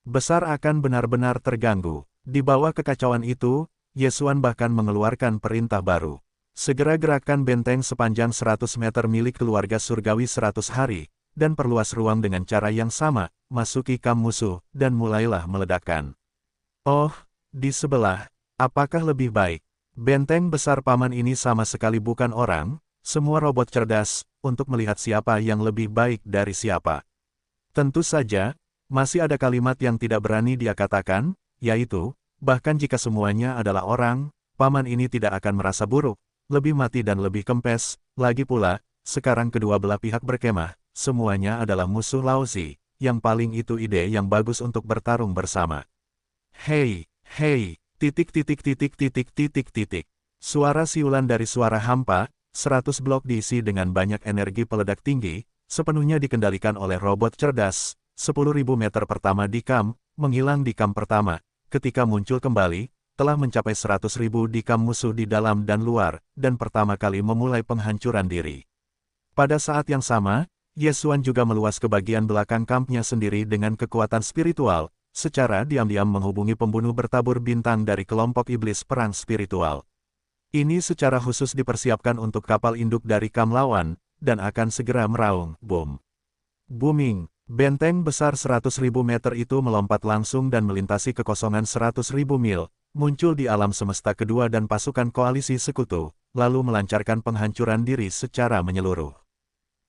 besar akan benar-benar terganggu. Di bawah kekacauan itu, Yesuan bahkan mengeluarkan perintah baru. Segera gerakkan benteng sepanjang 100 meter milik keluarga surgawi 100 hari, dan perluas ruang dengan cara yang sama, masuki kam musuh, dan mulailah meledakkan. Oh, di sebelah, apakah lebih baik? Benteng besar paman ini sama sekali bukan orang, semua robot cerdas, untuk melihat siapa yang lebih baik dari siapa. Tentu saja, masih ada kalimat yang tidak berani dia katakan, yaitu, bahkan jika semuanya adalah orang, paman ini tidak akan merasa buruk, lebih mati dan lebih kempes, lagi pula, sekarang kedua belah pihak berkemah. Semuanya adalah musuh Laozi, yang paling itu ide yang bagus untuk bertarung bersama. Hei, hei, titik titik titik titik titik titik. Suara siulan dari suara hampa, 100 blok diisi dengan banyak energi peledak tinggi, sepenuhnya dikendalikan oleh robot cerdas, 10.000 meter pertama di kam, menghilang di kam pertama, ketika muncul kembali, telah mencapai 100.000 di kam musuh di dalam dan luar, dan pertama kali memulai penghancuran diri. Pada saat yang sama, Yesuan juga meluas ke bagian belakang kampnya sendiri dengan kekuatan spiritual, secara diam-diam menghubungi pembunuh bertabur bintang dari kelompok iblis perang spiritual. Ini secara khusus dipersiapkan untuk kapal induk dari kam lawan, dan akan segera meraung, boom. Booming, benteng besar 100.000 meter itu melompat langsung dan melintasi kekosongan 100.000 mil, muncul di alam semesta kedua dan pasukan koalisi sekutu, lalu melancarkan penghancuran diri secara menyeluruh.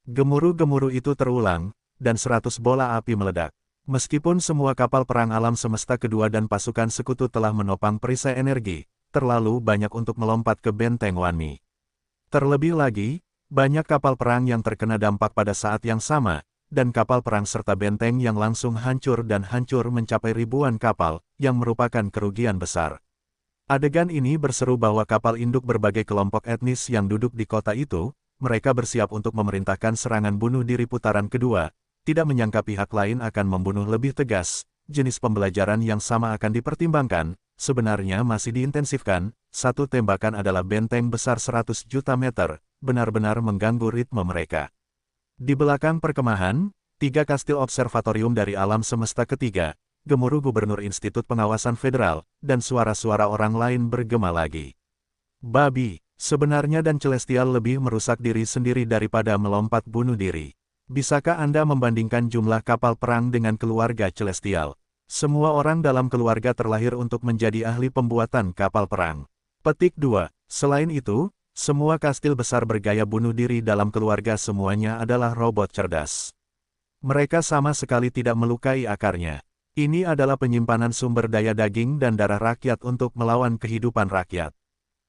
Gemuruh-gemuruh itu terulang, dan 100 bola api meledak. Meskipun semua kapal perang alam semesta kedua dan pasukan sekutu telah menopang perisai energi, terlalu banyak untuk melompat ke benteng Wanmi. Terlebih lagi, banyak kapal perang yang terkena dampak pada saat yang sama, dan kapal perang serta benteng yang langsung hancur dan hancur mencapai ribuan kapal, yang merupakan kerugian besar. Adegan ini berseru bahwa kapal induk berbagai kelompok etnis yang duduk di kota itu, mereka bersiap untuk memerintahkan serangan bunuh diri putaran kedua, tidak menyangka pihak lain akan membunuh lebih tegas, jenis pembelajaran yang sama akan dipertimbangkan, sebenarnya masih diintensifkan, satu tembakan adalah benteng besar 100 juta meter, benar-benar mengganggu ritme mereka. Di belakang perkemahan, 3 kastil observatorium dari alam semesta ketiga, gemuruh Gubernur Institut Pengawasan Federal, dan suara-suara orang lain bergema lagi. Babi. Sebenarnya dan Celestial lebih merusak diri sendiri daripada melompat bunuh diri. Bisakah Anda membandingkan jumlah kapal perang dengan keluarga Celestial? Semua orang dalam keluarga terlahir untuk menjadi ahli pembuatan kapal perang. Petik 2. Selain itu, semua kastil besar bergaya bunuh diri dalam keluarga semuanya adalah robot cerdas. Mereka sama sekali tidak melukai akarnya. Ini adalah penyimpanan sumber daya daging dan darah rakyat untuk melawan kehidupan rakyat.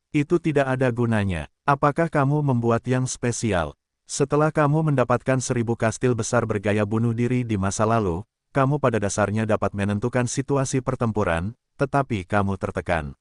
Itu tidak ada gunanya. Apakah kamu membuat yang spesial? Setelah kamu mendapatkan 1000 kastil besar bergaya bunuh diri di masa lalu, kamu pada dasarnya dapat menentukan situasi pertempuran, tetapi kamu tertekan.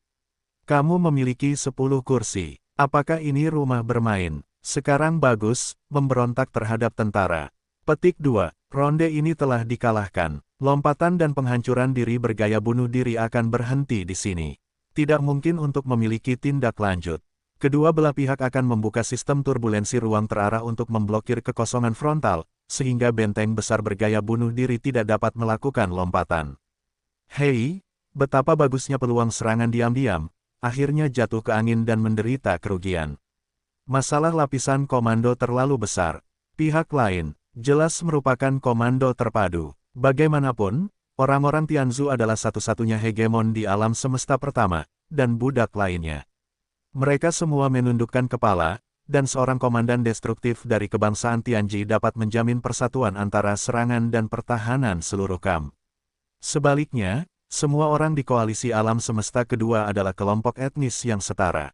Kamu memiliki 10 kursi. Apakah ini rumah bermain? Sekarang bagus, memberontak terhadap tentara. Petik 2. Ronde ini telah dikalahkan. Lompatan dan penghancuran diri bergaya bunuh diri akan berhenti di sini. Tidak mungkin untuk memiliki tindak lanjut. Kedua belah pihak akan membuka sistem turbulensi ruang terarah untuk memblokir kekosongan frontal, sehingga benteng besar bergaya bunuh diri tidak dapat melakukan lompatan. Hei, Betapa bagusnya peluang serangan diam-diam, akhirnya jatuh ke angin dan menderita kerugian. Masalah lapisan komando terlalu besar. Pihak lain, jelas merupakan komando terpadu. Bagaimanapun, orang-orang Tianzu adalah satu-satunya hegemon di alam semesta pertama, dan budak lainnya. Mereka semua menundukkan kepala, dan seorang komandan destruktif dari kebangsaan Tianji dapat menjamin persatuan antara serangan dan pertahanan seluruh kamp. Sebaliknya, semua orang di koalisi alam semesta kedua adalah kelompok etnis yang setara.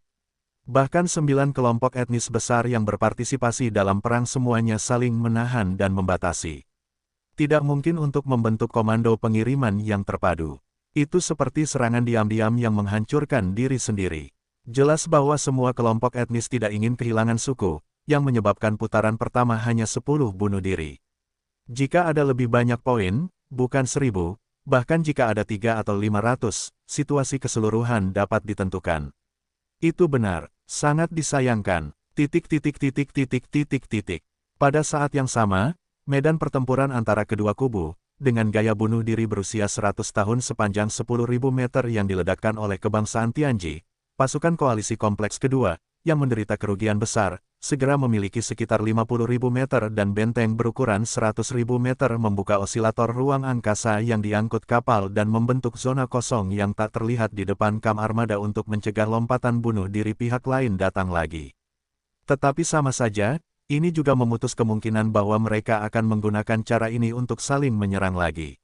Bahkan 9 kelompok etnis besar yang berpartisipasi dalam perang semuanya saling menahan dan membatasi. Tidak mungkin untuk membentuk komando pengiriman yang terpadu. Itu seperti serangan diam-diam yang menghancurkan diri sendiri. Jelas bahwa semua kelompok etnis tidak ingin kehilangan suku, yang menyebabkan putaran pertama hanya 10 bunuh diri. Jika ada lebih banyak poin, bukan 1000, bahkan jika ada 3 atau 500, situasi keseluruhan dapat ditentukan. Itu benar, sangat disayangkan, ... Pada saat yang sama, medan pertempuran antara kedua kubu, dengan gaya bunuh diri berusia 100 tahun sepanjang 10.000 meter yang diledakkan oleh kebangsaan Tianji, pasukan koalisi kompleks kedua, yang menderita kerugian besar, segera memiliki sekitar 50.000 meter dan benteng berukuran 100.000 meter membuka osilator ruang angkasa yang diangkut kapal dan membentuk zona kosong yang tak terlihat di depan kam armada untuk mencegah lompatan bunuh diri pihak lain datang lagi. Tetapi sama saja, ini juga memutus kemungkinan bahwa mereka akan menggunakan cara ini untuk saling menyerang lagi.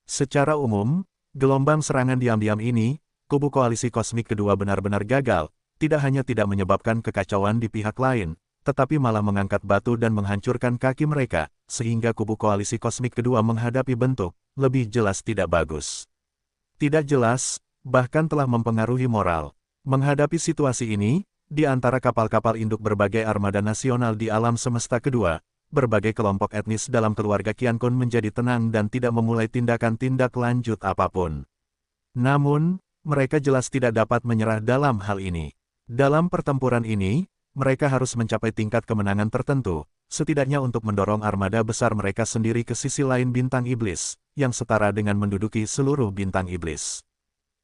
Secara umum, gelombang serangan diam-diam ini, kubu koalisi kosmik kedua benar-benar gagal, tidak hanya tidak menyebabkan kekacauan di pihak lain, tetapi malah mengangkat batu dan menghancurkan kaki mereka, sehingga kubu koalisi kosmik kedua menghadapi bentuk, lebih jelas tidak bagus. Tidak jelas, bahkan telah mempengaruhi moral. Menghadapi situasi ini, di antara kapal-kapal induk berbagai armada nasional di alam semesta kedua, berbagai kelompok etnis dalam keluarga Qiankun menjadi tenang dan tidak memulai tindakan tindak lanjut apapun. Namun, mereka jelas tidak dapat menyerah dalam hal ini. Dalam pertempuran ini, mereka harus mencapai tingkat kemenangan tertentu, setidaknya untuk mendorong armada besar mereka sendiri ke sisi lain bintang iblis, yang setara dengan menduduki seluruh bintang iblis.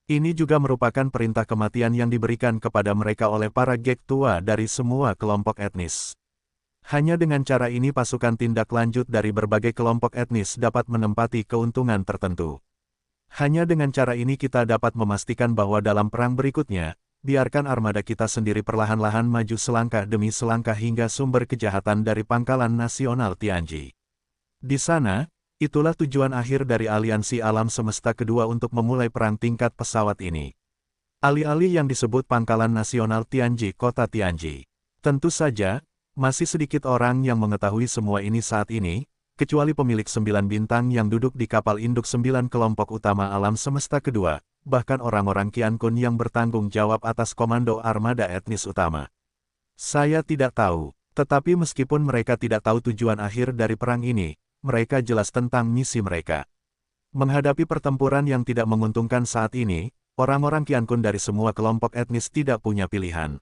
Ini juga merupakan perintah kematian yang diberikan kepada mereka oleh para gek tua dari semua kelompok etnis. Hanya dengan cara ini pasukan tindak lanjut dari berbagai kelompok etnis dapat menempati keuntungan tertentu. Hanya dengan cara ini kita dapat memastikan bahwa dalam perang berikutnya, biarkan armada kita sendiri perlahan-lahan maju selangkah demi selangkah hingga sumber kejahatan dari pangkalan nasional Tianji. Di sana, itulah tujuan akhir dari aliansi alam semesta kedua untuk memulai perang tingkat pesawat ini. Alih-alih yang disebut pangkalan nasional Tianji kota Tianji. Tentu saja, masih sedikit orang yang mengetahui semua ini saat ini, kecuali pemilik 9 bintang yang duduk di kapal induk 9 kelompok utama alam semesta kedua, bahkan orang-orang Qiankun yang bertanggung jawab atas komando armada etnis utama. Saya tidak tahu, tetapi meskipun mereka tidak tahu tujuan akhir dari perang ini, mereka jelas tentang misi mereka. Menghadapi pertempuran yang tidak menguntungkan saat ini, orang-orang Qiankun dari semua kelompok etnis tidak punya pilihan.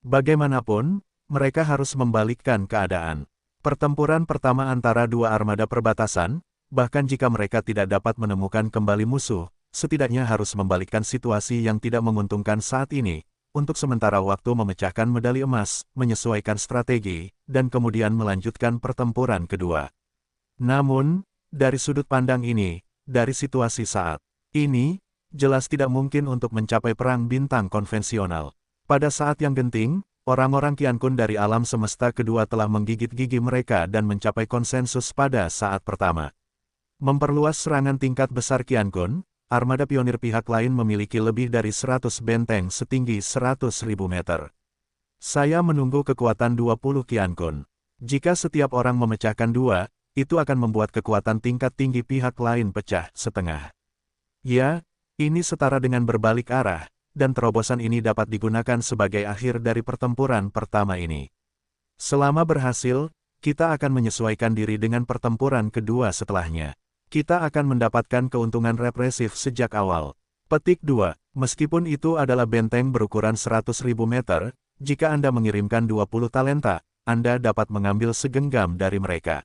Bagaimanapun, mereka harus membalikkan keadaan. Pertempuran pertama antara dua armada perbatasan, bahkan jika mereka tidak dapat menemukan kembali musuh, setidaknya harus membalikkan situasi yang tidak menguntungkan saat ini, untuk sementara waktu memecahkan medali emas, menyesuaikan strategi, dan kemudian melanjutkan pertempuran kedua. Namun, dari sudut pandang ini, dari situasi saat ini, jelas tidak mungkin untuk mencapai perang bintang konvensional. Pada saat yang genting, orang-orang Qiankun dari alam semesta kedua telah menggigit gigi mereka dan mencapai konsensus pada saat pertama. Memperluas serangan tingkat besar Qiankun, armada pionir pihak lain memiliki lebih dari 100 benteng setinggi 100.000 meter. Saya menunggu kekuatan 20 Qiankun. Jika setiap orang memecahkan 2, itu akan membuat kekuatan tingkat tinggi pihak lain pecah setengah. Ya, ini setara dengan berbalik arah, dan terobosan ini dapat digunakan sebagai akhir dari pertempuran pertama ini. Selama berhasil, kita akan menyesuaikan diri dengan pertempuran kedua setelahnya. Kita akan mendapatkan keuntungan represif sejak awal. Petik 2. Meskipun itu adalah benteng berukuran 100.000 meter, jika Anda mengirimkan 20 talenta, Anda dapat mengambil segenggam dari mereka.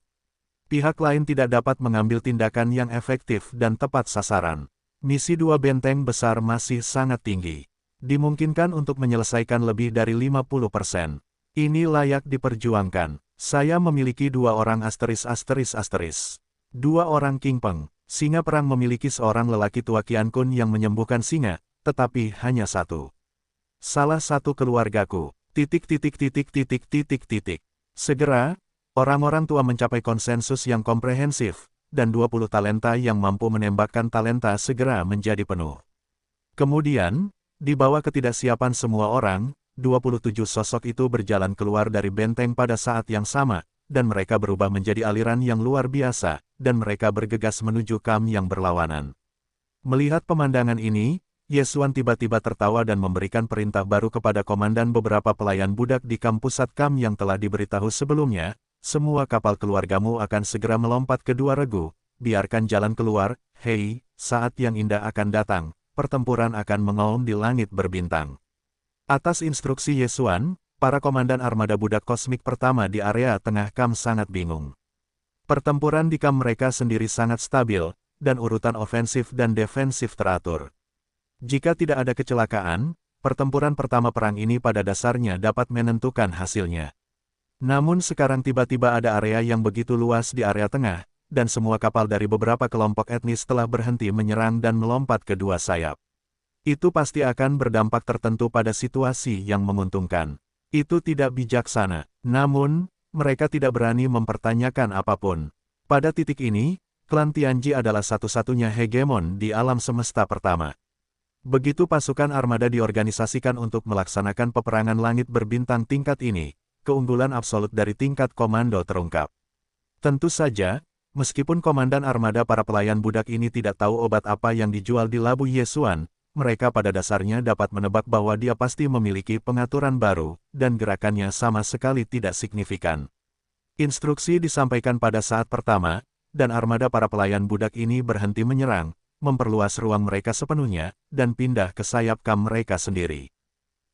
Pihak lain tidak dapat mengambil tindakan yang efektif dan tepat sasaran. Misi dua benteng besar masih sangat tinggi. Dimungkinkan untuk menyelesaikan lebih dari 50%. Ini layak diperjuangkan. Saya memiliki dua orang asteris. Dua orang King Peng. Singa perang memiliki seorang lelaki tua Qian Kun yang menyembuhkan singa, tetapi hanya satu. Salah satu keluargaku. Segera, orang-orang tua mencapai konsensus yang komprehensif, dan 20 talenta yang mampu menembakkan talenta segera menjadi penuh. Kemudian, di bawah ketidaksiapan semua orang, 27 sosok itu berjalan keluar dari benteng pada saat yang sama, dan mereka berubah menjadi aliran yang luar biasa, dan mereka bergegas menuju Kam yang berlawanan. Melihat pemandangan ini, Yesuan tiba-tiba tertawa dan memberikan perintah baru kepada komandan beberapa pelayan budak di Kam pusat Kam yang telah diberitahu sebelumnya, semua kapal keluargamu akan segera melompat ke dua regu, biarkan jalan keluar, hei, saat yang indah akan datang. Pertempuran akan mengaum di langit berbintang. Atas instruksi Yesuan, para komandan armada budak kosmik pertama di area tengah Kam sangat bingung. Pertempuran di Kam mereka sendiri sangat stabil, dan urutan ofensif dan defensif teratur. Jika tidak ada kecelakaan, pertempuran pertama perang ini pada dasarnya dapat menentukan hasilnya. Namun sekarang tiba-tiba ada area yang begitu luas di area tengah, dan semua kapal dari beberapa kelompok etnis telah berhenti menyerang dan melompat ke dua sayap. Itu pasti akan berdampak tertentu pada situasi yang menguntungkan. Itu tidak bijaksana. Namun, mereka tidak berani mempertanyakan apapun. Pada titik ini, klan Tianji adalah satu-satunya hegemon di alam semesta pertama. Begitu pasukan armada diorganisasikan untuk melaksanakan peperangan langit berbintang tingkat ini, keunggulan absolut dari tingkat komando terungkap. Tentu saja, meskipun komandan armada para pelayan budak ini tidak tahu obat apa yang dijual di Labu Yesuan, mereka pada dasarnya dapat menebak bahwa dia pasti memiliki pengaturan baru, dan gerakannya sama sekali tidak signifikan. Instruksi disampaikan pada saat pertama, dan armada para pelayan budak ini berhenti menyerang, memperluas ruang mereka sepenuhnya, dan pindah ke sayap Kam mereka sendiri.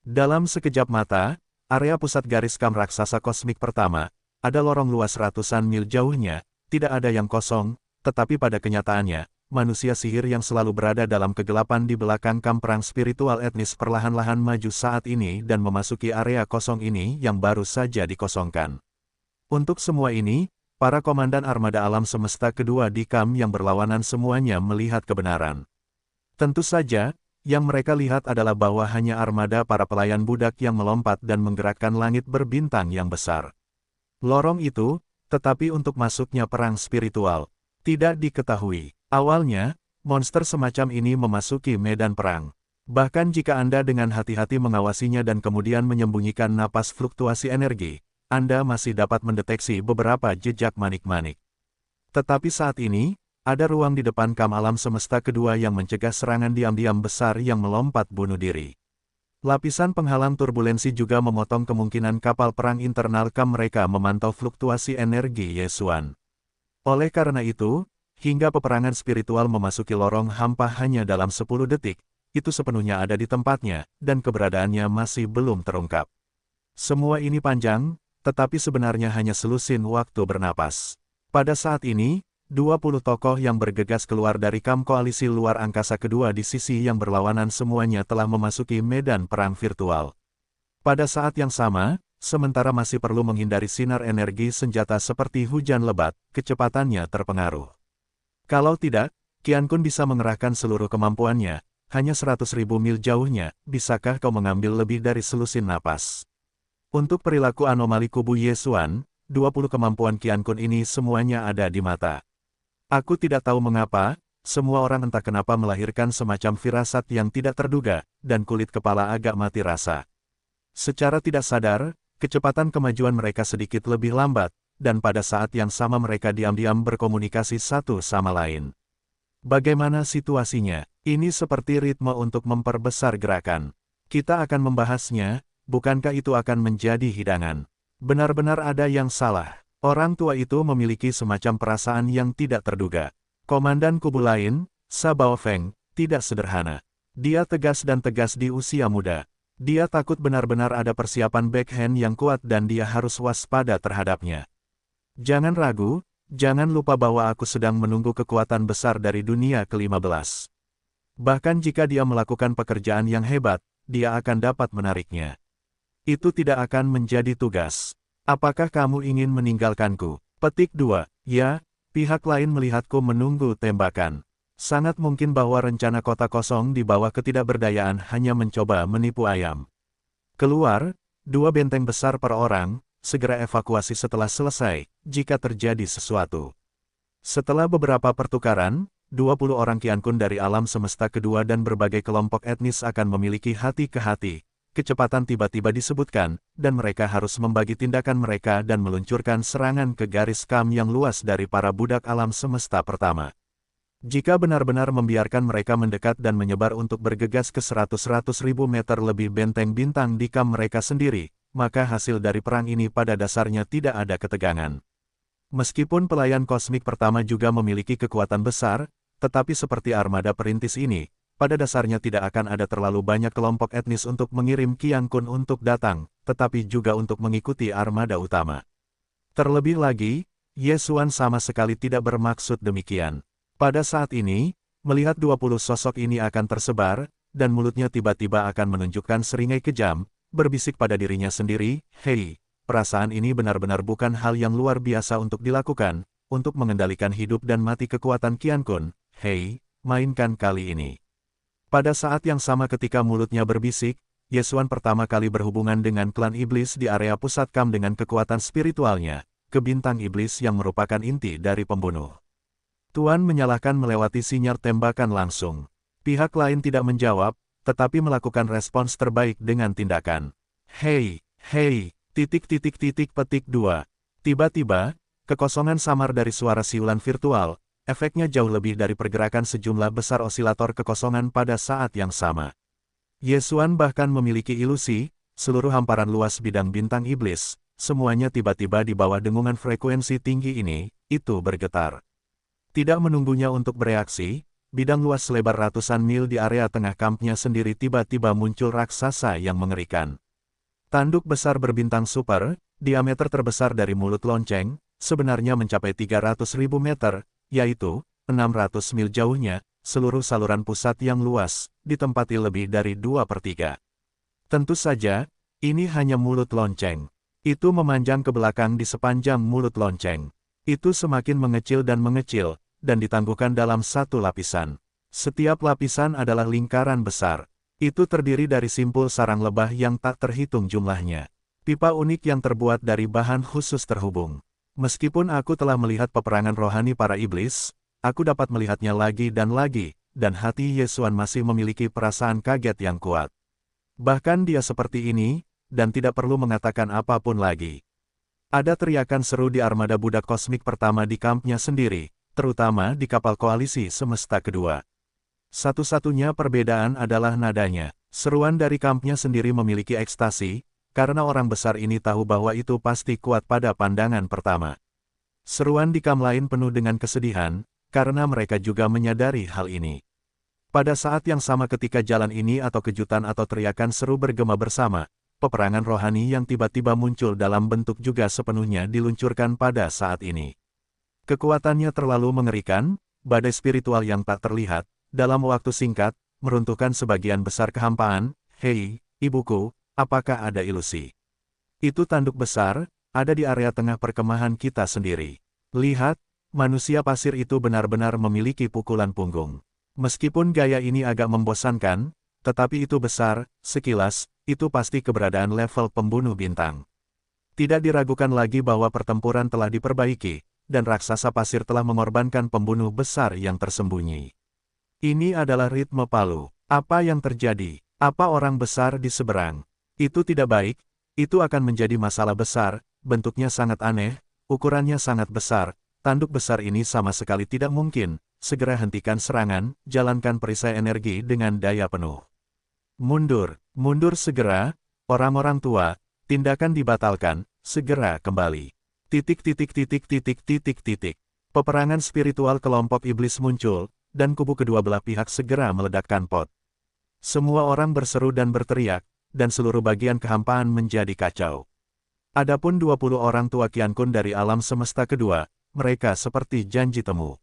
Dalam sekejap mata, area pusat garis Kam raksasa kosmik pertama, ada lorong luas ratusan mil jauhnya. Tidak ada yang kosong, tetapi pada kenyataannya, manusia sihir yang selalu berada dalam kegelapan di belakang Kam perang spiritual etnis perlahan-lahan maju saat ini dan memasuki area kosong ini yang baru saja dikosongkan. Untuk semua ini, para komandan armada alam semesta kedua di Kam yang berlawanan semuanya melihat kebenaran. Tentu saja, yang mereka lihat adalah bahwa hanya armada para pelayan budak yang melompat dan menggerakkan langit berbintang yang besar. Lorong itu, tetapi untuk masuknya perang spiritual, tidak diketahui. Awalnya, monster semacam ini memasuki medan perang. Bahkan jika Anda dengan hati-hati mengawasinya dan kemudian menyembunyikan napas fluktuasi energi, Anda masih dapat mendeteksi beberapa jejak manik-manik. Tetapi saat ini, ada ruang di depan Kam alam semesta kedua yang mencegah serangan diam-diam besar yang melompat bunuh diri. Lapisan penghalang turbulensi juga memotong kemungkinan kapal perang internal Kam mereka memantau fluktuasi energi Yesuan. Oleh karena itu, hingga peperangan spiritual memasuki lorong hampa hanya dalam 10 detik, itu sepenuhnya ada di tempatnya, dan keberadaannya masih belum terungkap. Semua ini panjang, tetapi sebenarnya hanya selusin waktu bernapas. Pada saat ini, 20 tokoh yang bergegas keluar dari Kam koalisi luar angkasa kedua di sisi yang berlawanan semuanya telah memasuki medan perang virtual. Pada saat yang sama, sementara masih perlu menghindari sinar energi senjata seperti hujan lebat, kecepatannya terpengaruh. Kalau tidak, Qian Kun bisa mengerahkan seluruh kemampuannya, hanya 100.000 mil jauhnya, bisakah kau mengambil lebih dari selusin napas? Untuk perilaku anomali kubu Yesuan, 20 kemampuan Qian Kun ini semuanya ada di mata. Aku tidak tahu mengapa, semua orang entah kenapa melahirkan semacam firasat yang tidak terduga, dan kulit kepala agak mati rasa. Secara tidak sadar, kecepatan kemajuan mereka sedikit lebih lambat, dan pada saat yang sama mereka diam-diam berkomunikasi satu sama lain. Bagaimana situasinya? Ini seperti ritme untuk memperbesar gerakan. Kita akan membahasnya, bukankah itu akan menjadi hidangan? Benar-benar ada yang salah. Orang tua itu memiliki semacam perasaan yang tidak terduga. Komandan kubu lain, Sa Baofeng, tidak sederhana. Dia tegas dan tegas di usia muda. Dia takut benar-benar ada persiapan backhand yang kuat dan dia harus waspada terhadapnya. Jangan ragu, jangan lupa bahwa aku sedang menunggu kekuatan besar dari dunia ke-15. Bahkan jika dia melakukan pekerjaan yang hebat, dia akan dapat menariknya. Itu tidak akan menjadi tugas. Apakah kamu ingin meninggalkanku? Petik 2. Ya, pihak lain melihatku menunggu tembakan. Sangat mungkin bahwa rencana kota kosong di bawah ketidakberdayaan hanya mencoba menipu ayam. Keluar, 2 benteng besar per orang, segera evakuasi setelah selesai, jika terjadi sesuatu. Setelah beberapa pertukaran, 20 orang Qiankun dari alam semesta kedua dan berbagai kelompok etnis akan memiliki hati ke hati. Kecepatan tiba-tiba disebutkan, dan mereka harus membagi tindakan mereka dan meluncurkan serangan ke garis kam yang luas dari para budak alam semesta pertama. Jika benar-benar membiarkan mereka mendekat dan menyebar untuk bergegas ke 100-100 ribu meter lebih benteng bintang di kam mereka sendiri, maka hasil dari perang ini pada dasarnya tidak ada ketegangan. Meskipun pelayan kosmik pertama juga memiliki kekuatan besar, tetapi seperti armada perintis ini, pada dasarnya tidak akan ada terlalu banyak kelompok etnis untuk mengirim Qiankun untuk datang, tetapi juga untuk mengikuti armada utama. Terlebih lagi, Ye Xuan sama sekali tidak bermaksud demikian. Pada saat ini, melihat 20 sosok ini akan tersebar, dan mulutnya tiba-tiba akan menunjukkan seringai kejam, berbisik pada dirinya sendiri, "Hei, perasaan ini benar-benar bukan hal yang luar biasa untuk dilakukan, untuk mengendalikan hidup dan mati kekuatan Qiankun. Hei, mainkan kali ini." Pada saat yang sama ketika mulutnya berbisik, Ye Xuan pertama kali berhubungan dengan klan iblis di area pusat kam dengan kekuatan spiritualnya, ke bintang iblis yang merupakan inti dari pembunuh. Tuan menyalahkan melewati sinyal tembakan langsung. Pihak lain tidak menjawab, tetapi melakukan respons terbaik dengan tindakan. "Hei, hei, petik 2. Tiba-tiba, kekosongan samar dari suara siulan virtual, efeknya jauh lebih dari pergerakan sejumlah besar osilator kekosongan pada saat yang sama. Ye Xuan bahkan memiliki ilusi, seluruh hamparan luas bidang bintang iblis, semuanya tiba-tiba di bawah dengungan frekuensi tinggi ini, itu bergetar. Tidak menunggunya untuk bereaksi, bidang luas selebar ratusan mil di area tengah kampnya sendiri tiba-tiba muncul raksasa yang mengerikan. Tanduk besar berbintang super, diameter terbesar dari mulut lonceng, sebenarnya mencapai 300.000 meter, yaitu 600 mil jauhnya, seluruh saluran pusat yang luas, ditempati lebih dari 2/3. Tentu saja, ini hanya mulut lonceng. Itu memanjang ke belakang di sepanjang mulut lonceng. Itu semakin mengecil, dan ditangguhkan dalam satu lapisan. Setiap lapisan adalah lingkaran besar. Itu terdiri dari simpul sarang lebah yang tak terhitung jumlahnya. Pipa unik yang terbuat dari bahan khusus terhubung. Meskipun aku telah melihat peperangan rohani para iblis, aku dapat melihatnya lagi, dan hati Ye Xuan masih memiliki perasaan kaget yang kuat. Bahkan dia seperti ini, dan tidak perlu mengatakan apapun lagi. Ada teriakan seru di armada budak kosmik pertama di kampnya sendiri, terutama di kapal koalisi semesta kedua. Satu-satunya perbedaan adalah nadanya. Seruan dari kampnya sendiri memiliki ekstasi, karena orang besar ini tahu bahwa itu pasti kuat pada pandangan pertama. Seruan di kam lain penuh dengan kesedihan, karena mereka juga menyadari hal ini. Pada saat yang sama ketika jalan ini atau kejutan atau teriakan seru bergema bersama, peperangan rohani yang tiba-tiba muncul dalam bentuk juga sepenuhnya diluncurkan pada saat ini. Kekuatannya terlalu mengerikan, badai spiritual yang tak terlihat, dalam waktu singkat, meruntuhkan sebagian besar kehampaan. "Hei, ibuku, apakah ada ilusi? Itu tanduk besar, ada di area tengah perkemahan kita sendiri. Lihat, manusia pasir itu benar-benar memiliki pukulan punggung. Meskipun gaya ini agak membosankan, tetapi itu besar, sekilas, itu pasti keberadaan level pembunuh bintang." Tidak diragukan lagi bahwa pertempuran telah diperbaiki, dan raksasa pasir telah mengorbankan pembunuh besar yang tersembunyi. Ini adalah ritme palu. Apa yang terjadi? Apa orang besar di seberang? Itu tidak baik, itu akan menjadi masalah besar, bentuknya sangat aneh, ukurannya sangat besar, tanduk besar ini sama sekali tidak mungkin, segera hentikan serangan, jalankan perisai energi dengan daya penuh. Mundur, mundur segera, orang-orang tua, tindakan dibatalkan, segera kembali. Peperangan spiritual kelompok iblis muncul, dan kubu kedua belah pihak segera meledakkan pot. Semua orang berseru dan berteriak, dan seluruh bagian kehampaan menjadi kacau. Adapun 20 orang tua Qiankun dari alam semesta kedua, mereka seperti janji temu.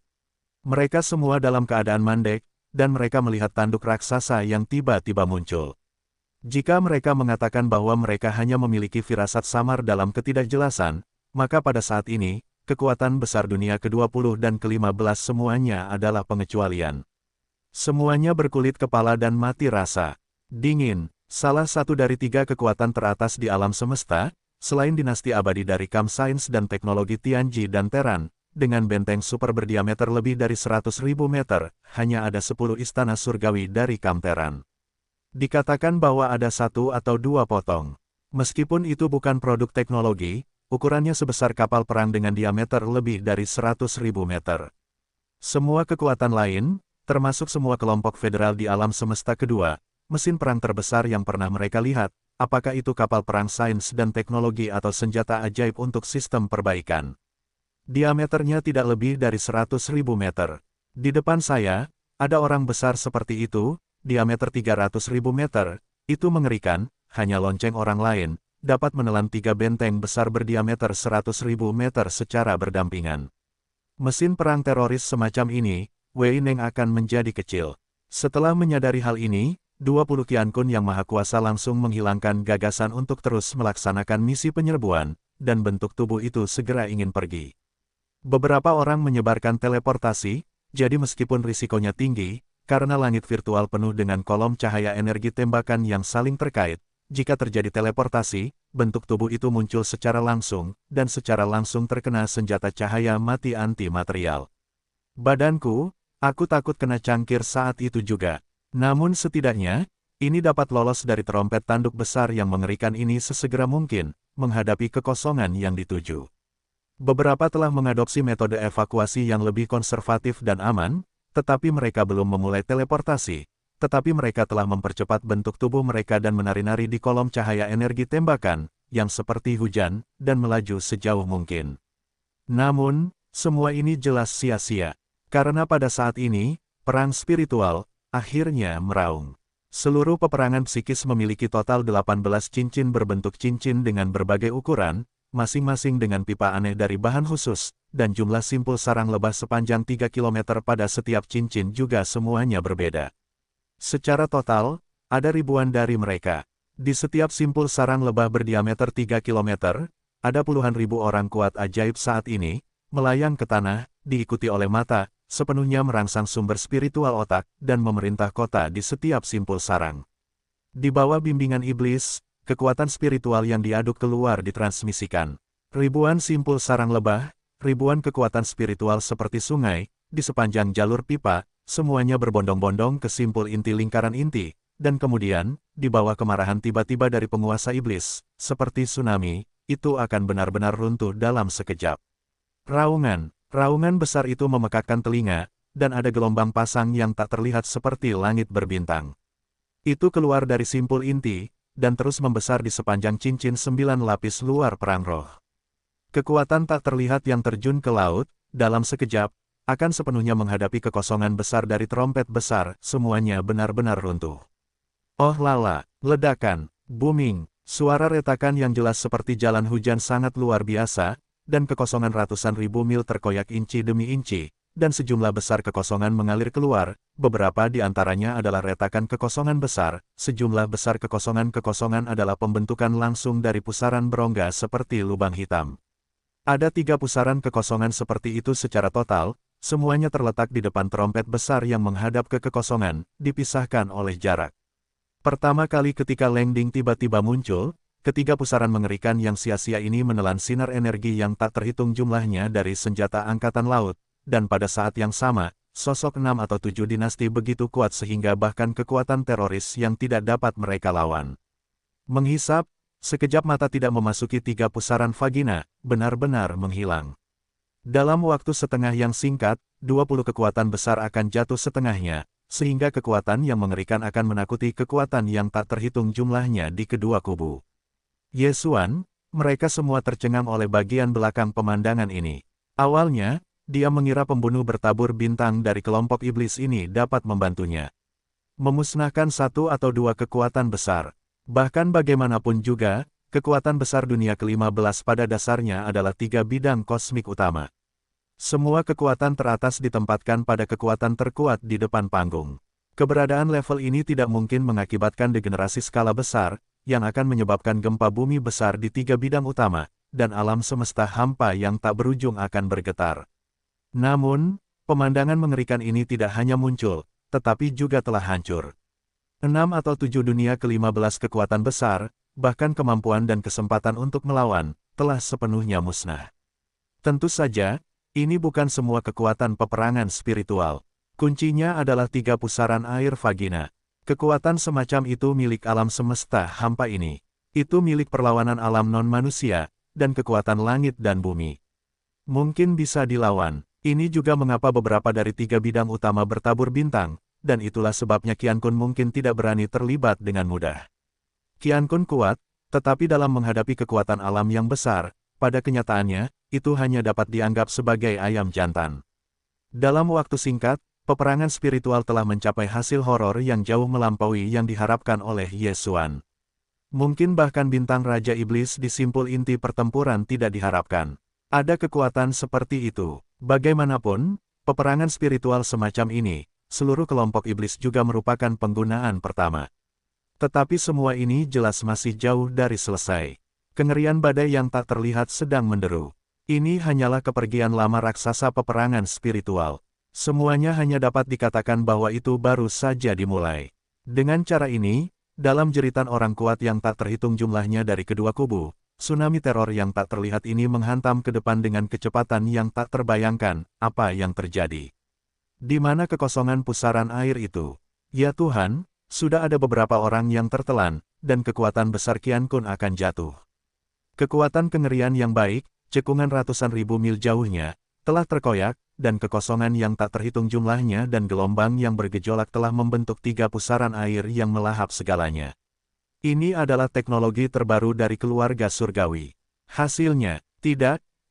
Mereka semua dalam keadaan mandek, dan mereka melihat tanduk raksasa yang tiba-tiba muncul. Jika mereka mengatakan bahwa mereka hanya memiliki firasat samar dalam ketidakjelasan, maka pada saat ini, kekuatan besar dunia ke-20 dan ke-15 semuanya adalah pengecualian. Semuanya berkulit kepala dan mati rasa. Dingin, salah satu dari 3 kekuatan teratas di alam semesta, selain dinasti abadi dari Kam Sains dan teknologi Tianji dan Teran, dengan benteng super berdiameter lebih dari 100.000 meter, hanya ada 10 istana surgawi dari Kam Teran. Dikatakan bahwa ada 1 atau 2 potong. Meskipun itu bukan produk teknologi, ukurannya sebesar kapal perang dengan diameter lebih dari 100.000 meter. Semua kekuatan lain, termasuk semua kelompok federal di alam semesta kedua, mesin perang terbesar yang pernah mereka lihat, apakah itu kapal perang sains dan teknologi atau senjata ajaib untuk sistem perbaikan. Diameternya tidak lebih dari 100.000 meter. Di depan saya, ada orang besar seperti itu, diameter 300.000 meter, itu mengerikan, hanya lonceng orang lain, dapat menelan 3 benteng besar berdiameter 100.000 meter secara berdampingan. Mesin perang teroris semacam ini, Wei Neng akan menjadi kecil. Setelah menyadari hal ini, 20 Qian Kun yang maha kuasa langsung menghilangkan gagasan untuk terus melaksanakan misi penyerbuan, dan bentuk tubuh itu segera ingin pergi. Beberapa orang menyebarkan teleportasi, jadi meskipun risikonya tinggi, karena langit virtual penuh dengan kolom cahaya energi tembakan yang saling terkait, jika terjadi teleportasi, bentuk tubuh itu muncul secara langsung, dan secara langsung terkena senjata cahaya mati anti-material. Badanku, aku takut kena cangkir saat itu juga. Namun setidaknya, ini dapat lolos dari terompet tanduk besar yang mengerikan ini sesegera mungkin, menghadapi kekosongan yang dituju. Beberapa telah mengadopsi metode evakuasi yang lebih konservatif dan aman, tetapi mereka belum memulai teleportasi, tetapi mereka telah mempercepat bentuk tubuh mereka dan menari-nari di kolom cahaya energi tembakan, yang seperti hujan, dan melaju sejauh mungkin. Namun, semua ini jelas sia-sia, karena pada saat ini, perang spiritual, akhirnya meraung. Seluruh peperangan psikis memiliki total 18 cincin berbentuk cincin dengan berbagai ukuran, masing-masing dengan pipa aneh dari bahan khusus, dan jumlah simpul sarang lebah sepanjang 3 km pada setiap cincin juga semuanya berbeda. Secara total, ada ribuan dari mereka. Di setiap simpul sarang lebah berdiameter 3 km, ada puluhan ribu orang kuat ajaib saat ini, melayang ke tanah, diikuti oleh mata, sepenuhnya merangsang sumber spiritual otak, dan memerintah kota di setiap simpul sarang. Di bawah bimbingan iblis, kekuatan spiritual yang diaduk keluar ditransmisikan. Ribuan simpul sarang lebah, ribuan kekuatan spiritual seperti sungai, di sepanjang jalur pipa, semuanya berbondong-bondong ke simpul inti lingkaran inti, dan kemudian, di bawah kemarahan tiba-tiba dari penguasa iblis, seperti tsunami, itu akan benar-benar runtuh dalam sekejap. Raungan besar itu memekakkan telinga, dan ada gelombang pasang yang tak terlihat seperti langit berbintang. Itu keluar dari simpul inti, dan terus membesar di sepanjang cincin 9 lapis luar perang roh. Kekuatan tak terlihat yang terjun ke laut, dalam sekejap, akan sepenuhnya menghadapi kekosongan besar dari trompet besar, semuanya benar-benar runtuh. Oh lala, ledakan, booming, suara retakan yang jelas seperti jalan hujan sangat luar biasa, dan kekosongan ratusan ribu mil terkoyak inci demi inci, dan sejumlah besar kekosongan mengalir keluar, beberapa di antaranya adalah retakan kekosongan besar, sejumlah besar kekosongan-kekosongan adalah pembentukan langsung dari pusaran berongga seperti lubang hitam. Ada 3 pusaran kekosongan seperti itu secara total, semuanya terletak di depan trompet besar yang menghadap ke kekosongan, dipisahkan oleh jarak. Pertama kali ketika Lengding tiba-tiba muncul, ketiga pusaran mengerikan yang sia-sia ini menelan sinar energi yang tak terhitung jumlahnya dari senjata angkatan laut, dan pada saat yang sama, sosok 6 atau 7 dinasti begitu kuat sehingga bahkan kekuatan teroris yang tidak dapat mereka lawan. Menghisap, sekejap mata tidak memasuki 3 pusaran vagina, benar-benar menghilang. Dalam waktu setengah yang singkat, 20 kekuatan besar akan jatuh setengahnya, sehingga kekuatan yang mengerikan akan menakuti kekuatan yang tak terhitung jumlahnya di kedua kubu. Yesuan, mereka semua tercengang oleh bagian belakang pemandangan ini. Awalnya, dia mengira pembunuh bertabur bintang dari kelompok iblis ini dapat membantunya memusnahkan 1 atau 2 kekuatan besar. Bahkan bagaimanapun juga, kekuatan besar dunia ke-15 pada dasarnya adalah 3 bidang kosmik utama. Semua kekuatan teratas ditempatkan pada kekuatan terkuat di depan panggung. Keberadaan level ini tidak mungkin mengakibatkan degenerasi skala besar, yang akan menyebabkan gempa bumi besar di 3 bidang utama, dan alam semesta hampa yang tak berujung akan bergetar. Namun, pemandangan mengerikan ini tidak hanya muncul, tetapi juga telah hancur. 6 atau 7 dunia ke-15 kekuatan besar, bahkan kemampuan dan kesempatan untuk melawan, telah sepenuhnya musnah. Tentu saja, ini bukan semua kekuatan peperangan spiritual. Kuncinya adalah 3 pusaran air vagina. Kekuatan semacam itu milik alam semesta hampa ini. Itu milik perlawanan alam non-manusia, dan kekuatan langit dan bumi. Mungkin bisa dilawan. Ini juga mengapa beberapa dari 3 bidang utama bertabur bintang, dan itulah sebabnya Qian Kun mungkin tidak berani terlibat dengan mudah. Qian Kun kuat, tetapi dalam menghadapi kekuatan alam yang besar, pada kenyataannya, itu hanya dapat dianggap sebagai ayam jantan. Dalam waktu singkat, peperangan spiritual telah mencapai hasil horor yang jauh melampaui yang diharapkan oleh Ye Xuan. Mungkin bahkan bintang Raja Iblis di simpul inti pertempuran tidak diharapkan. Ada kekuatan seperti itu. Bagaimanapun, peperangan spiritual semacam ini, seluruh kelompok iblis juga merupakan penggunaan pertama. Tetapi semua ini jelas masih jauh dari selesai. Kengerian badai yang tak terlihat sedang menderu. Ini hanyalah kepergian lama raksasa peperangan spiritual. Semuanya hanya dapat dikatakan bahwa itu baru saja dimulai. Dengan cara ini, dalam jeritan orang kuat yang tak terhitung jumlahnya dari kedua kubu, tsunami teror yang tak terlihat ini menghantam ke depan dengan kecepatan yang tak terbayangkan. Apa yang terjadi? Di mana kekosongan pusaran air itu? Ya Tuhan, sudah ada beberapa orang yang tertelan, dan kekuatan besar Qian Kun akan jatuh. Kekuatan kengerian yang baik, cekungan ratusan ribu mil jauhnya, telah terkoyak, dan kekosongan yang tak terhitung jumlahnya dan gelombang yang bergejolak telah membentuk 3 pusaran air yang melahap segalanya. Ini adalah teknologi terbaru dari keluarga surgawi. Hasilnya,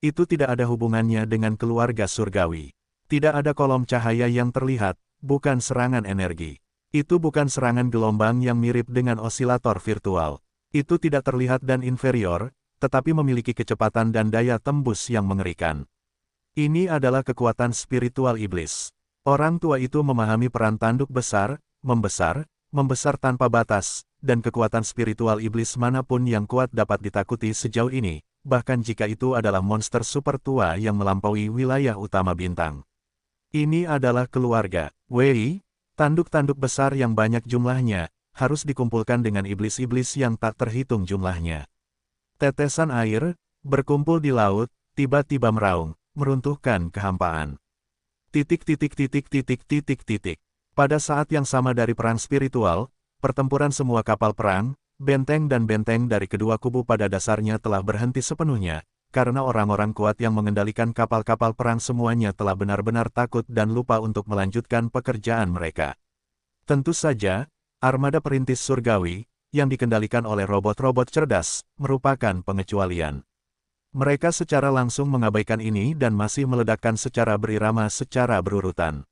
itu tidak ada hubungannya dengan keluarga surgawi. Tidak ada kolom cahaya yang terlihat, bukan serangan energi. Itu bukan serangan gelombang yang mirip dengan osilator virtual. Itu tidak terlihat dan inferior, tetapi memiliki kecepatan dan daya tembus yang mengerikan. Ini adalah kekuatan spiritual iblis. Orang tua itu memahami peran tanduk besar, membesar tanpa batas, dan kekuatan spiritual iblis manapun yang kuat dapat ditakuti sejauh ini, bahkan jika itu adalah monster super tua yang melampaui wilayah utama bintang. Ini adalah keluarga Wei, tanduk-tanduk besar yang banyak jumlahnya, harus dikumpulkan dengan iblis-iblis yang tak terhitung jumlahnya. Tetesan air, berkumpul di laut, tiba-tiba meraung, meruntuhkan kehampaan. Pada saat yang sama dari perang spiritual, pertempuran semua kapal perang, benteng dan benteng dari kedua kubu pada dasarnya telah berhenti sepenuhnya, karena orang-orang kuat yang mengendalikan kapal-kapal perang semuanya telah benar-benar takut dan lupa untuk melanjutkan pekerjaan mereka. Tentu saja, armada perintis surgawi, yang dikendalikan oleh robot-robot cerdas, merupakan pengecualian. Mereka secara langsung mengabaikan ini dan masih meledakkan secara berirama secara berurutan.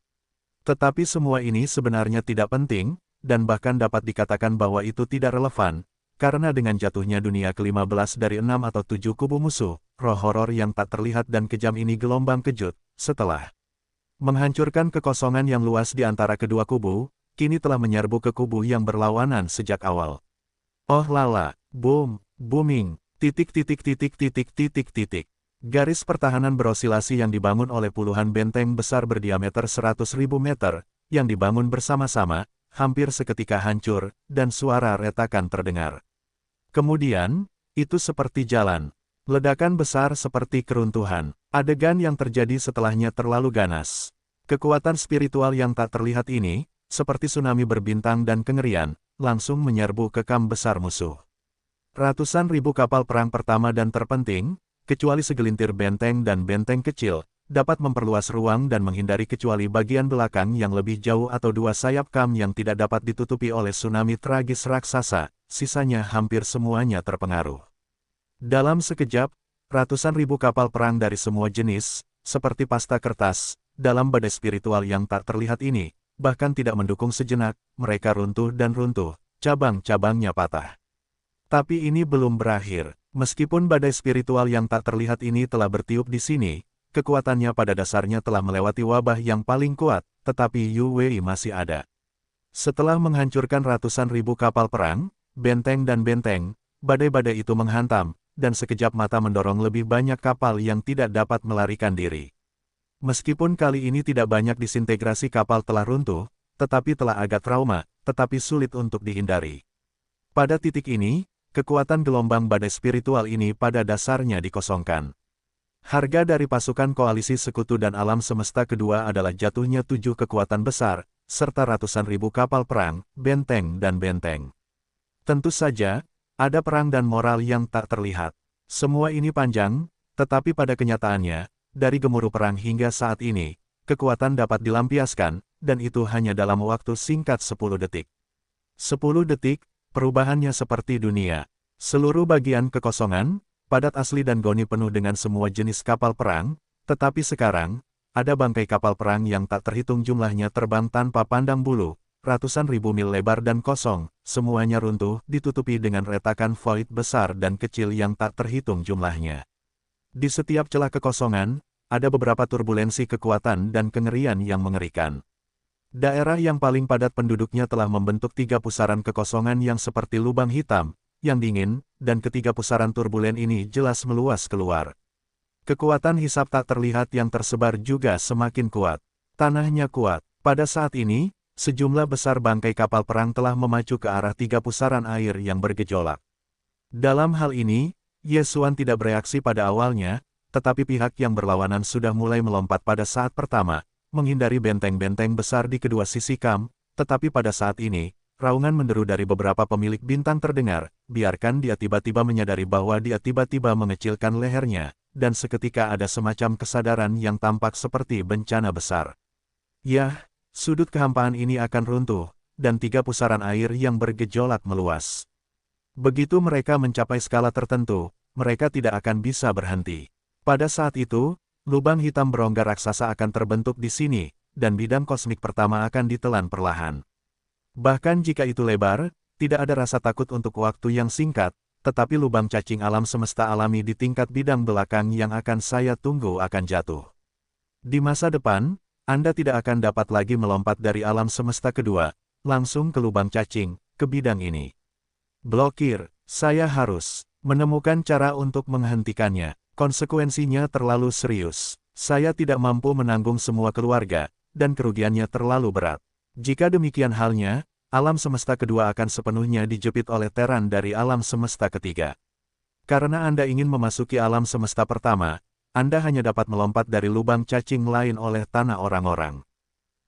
Tetapi semua ini sebenarnya tidak penting, dan bahkan dapat dikatakan bahwa itu tidak relevan, karena dengan jatuhnya dunia ke-15 dari 6 atau 7 kubu musuh, roh horor yang tak terlihat dan kejam ini gelombang kejut, setelah menghancurkan kekosongan yang luas di antara kedua kubu, kini telah menyerbu ke kubu yang berlawanan sejak awal. Oh lala, booming. Garis pertahanan berosilasi yang dibangun oleh puluhan benteng besar berdiameter 100.000 meter, yang dibangun bersama-sama, hampir seketika hancur, dan suara retakan terdengar. Kemudian, itu seperti jalan. Ledakan besar seperti keruntuhan. Adegan yang terjadi setelahnya terlalu ganas. Kekuatan spiritual yang tak terlihat ini, seperti tsunami berbintang dan kengerian, langsung menyerbu ke kamp besar musuh. Ratusan ribu kapal perang pertama dan terpenting, kecuali segelintir benteng dan benteng kecil, dapat memperluas ruang dan menghindari kecuali bagian belakang yang lebih jauh atau 2 sayap kamp yang tidak dapat ditutupi oleh tsunami tragis raksasa, sisanya hampir semuanya terpengaruh. Dalam sekejap, ratusan ribu kapal perang dari semua jenis, seperti pasta kertas, dalam badai spiritual yang tak terlihat ini, bahkan tidak mendukung sejenak, mereka runtuh dan runtuh, cabang-cabangnya patah. Tapi ini belum berakhir. Meskipun badai spiritual yang tak terlihat ini telah bertiup di sini, kekuatannya pada dasarnya telah melewati wabah yang paling kuat, tetapi Yu Wei masih ada. Setelah menghancurkan ratusan ribu kapal perang, benteng dan benteng, badai-badai itu menghantam, dan sekejap mata mendorong lebih banyak kapal yang tidak dapat melarikan diri. Meskipun kali ini tidak banyak disintegrasi kapal telah runtuh, tetapi telah agak trauma, tetapi sulit untuk dihindari. Pada titik ini, kekuatan gelombang badai spiritual ini pada dasarnya dikosongkan. Harga dari pasukan koalisi sekutu dan alam semesta kedua adalah jatuhnya 7 kekuatan besar, serta ratusan ribu kapal perang, benteng dan benteng. Tentu saja, ada perang dan moral yang tak terlihat. Semua ini panjang, tetapi pada kenyataannya, dari gemuruh perang hingga saat ini, kekuatan dapat dilampiaskan, dan itu hanya dalam waktu singkat 10 detik. 10 detik, perubahannya seperti dunia. Seluruh bagian kekosongan, padat asli dan goni penuh dengan semua jenis kapal perang, tetapi sekarang, ada bangkai kapal perang yang tak terhitung jumlahnya terbang tanpa pandang bulu, ratusan ribu mil lebar dan kosong, semuanya runtuh, ditutupi dengan retakan void besar dan kecil yang tak terhitung jumlahnya. Di setiap celah kekosongan, ada beberapa turbulensi kekuatan dan kengerian yang mengerikan. Daerah yang paling padat penduduknya telah membentuk 3 pusaran kekosongan yang seperti lubang hitam, yang dingin, dan ketiga pusaran turbulen ini jelas meluas keluar. Kekuatan hisap tak terlihat yang tersebar juga semakin kuat. Tanahnya kuat. Pada saat ini, sejumlah besar bangkai kapal perang telah memacu ke arah 3 pusaran air yang bergejolak. Dalam hal ini, Yesuan tidak bereaksi pada awalnya, tetapi pihak yang berlawanan sudah mulai melompat pada saat pertama, menghindari benteng-benteng besar di kedua sisi kam, tetapi pada saat ini, raungan menderu dari beberapa pemilik bintang terdengar, biarkan dia tiba-tiba menyadari bahwa dia tiba-tiba mengecilkan lehernya, dan seketika ada semacam kesadaran yang tampak seperti bencana besar. Yah, sudut kehampaan ini akan runtuh, dan 3 pusaran air yang bergejolak meluas. Begitu mereka mencapai skala tertentu, mereka tidak akan bisa berhenti. Pada saat itu, lubang hitam berongga raksasa akan terbentuk di sini, dan bidang kosmik pertama akan ditelan perlahan. Bahkan jika itu lebar, tidak ada rasa takut untuk waktu yang singkat, tetapi lubang cacing alam semesta alami di tingkat bidang belakang yang akan saya tunggu akan jatuh. Di masa depan, Anda tidak akan dapat lagi melompat dari alam semesta kedua, langsung ke lubang cacing, ke bidang ini. Blokir, saya harus menemukan cara untuk menghentikannya. Konsekuensinya terlalu serius. Saya tidak mampu menanggung semua keluarga, dan kerugiannya terlalu berat. Jika demikian halnya, alam semesta kedua akan sepenuhnya dijepit oleh teran dari alam semesta ketiga. Karena Anda ingin memasuki alam semesta pertama, Anda hanya dapat melompat dari lubang cacing lain oleh tanah orang-orang.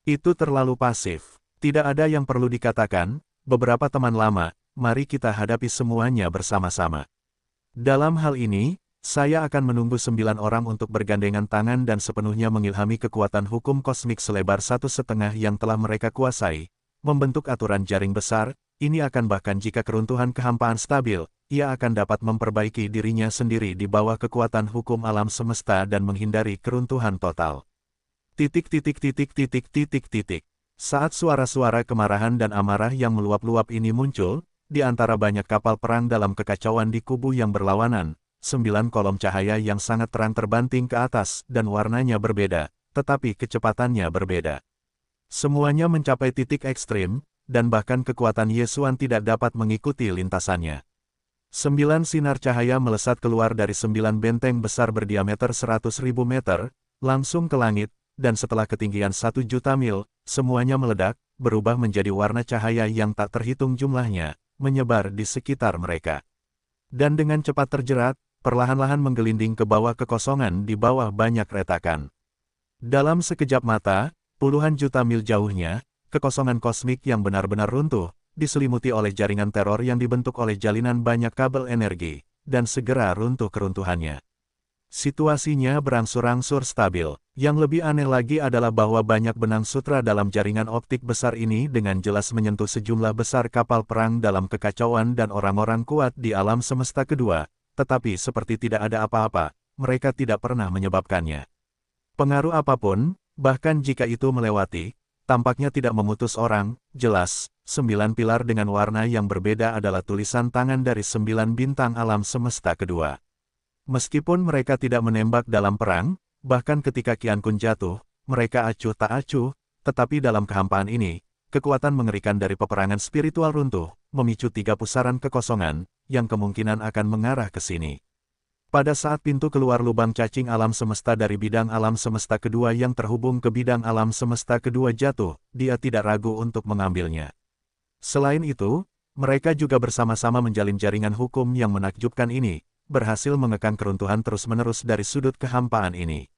Itu terlalu pasif. Tidak ada yang perlu dikatakan, beberapa teman lama, mari kita hadapi semuanya bersama-sama. Dalam hal ini, saya akan menunggu 9 orang untuk bergandengan tangan dan sepenuhnya mengilhami kekuatan hukum kosmik selebar 1,5 yang telah mereka kuasai, membentuk aturan jaring besar, ini akan bahkan jika keruntuhan kehampaan stabil, ia akan dapat memperbaiki dirinya sendiri di bawah kekuatan hukum alam semesta dan menghindari keruntuhan total. Saat suara-suara kemarahan dan amarah yang meluap-luap ini muncul, di antara banyak kapal perang dalam kekacauan di kubu yang berlawanan, 9 kolom cahaya yang sangat terang terbanting ke atas dan warnanya berbeda, tetapi kecepatannya berbeda. Semuanya mencapai titik ekstrim, dan bahkan kekuatan Yesuan tidak dapat mengikuti lintasannya. 9 sinar cahaya melesat keluar dari 9 benteng besar berdiameter 100.000 meter, langsung ke langit, dan setelah ketinggian 1 juta mil, semuanya meledak, berubah menjadi warna cahaya yang tak terhitung jumlahnya, menyebar di sekitar mereka. Dan dengan cepat terjerat, perlahan-lahan menggelinding ke bawah kekosongan di bawah banyak retakan. Dalam sekejap mata, puluhan juta mil jauhnya, kekosongan kosmik yang benar-benar runtuh, diselimuti oleh jaringan teror yang dibentuk oleh jalinan banyak kabel energi, dan segera runtuh keruntuhannya. Situasinya berangsur-angsur stabil. Yang lebih aneh lagi adalah bahwa banyak benang sutra dalam jaringan optik besar ini dengan jelas menyentuh sejumlah besar kapal perang dalam kekacauan dan orang-orang kuat di alam semesta kedua, tetapi seperti tidak ada apa-apa, mereka tidak pernah menyebabkannya. Pengaruh apapun, bahkan jika itu melewati, tampaknya tidak memutus orang, jelas, 9 pilar dengan warna yang berbeda adalah tulisan tangan dari 9 bintang alam semesta kedua. Meskipun mereka tidak menembak dalam perang, bahkan ketika Qian Kun jatuh, mereka acuh tak acuh, tetapi dalam kehampaan ini, kekuatan mengerikan dari peperangan spiritual runtuh, memicu 3 pusaran kekosongan, yang kemungkinan akan mengarah ke sini. Pada saat pintu keluar lubang cacing alam semesta dari bidang alam semesta kedua yang terhubung ke bidang alam semesta kedua jatuh, dia tidak ragu untuk mengambilnya. Selain itu, mereka juga bersama-sama menjalin jaringan hukum yang menakjubkan ini, berhasil mengekang keruntuhan terus-menerus dari sudut kehampaan ini.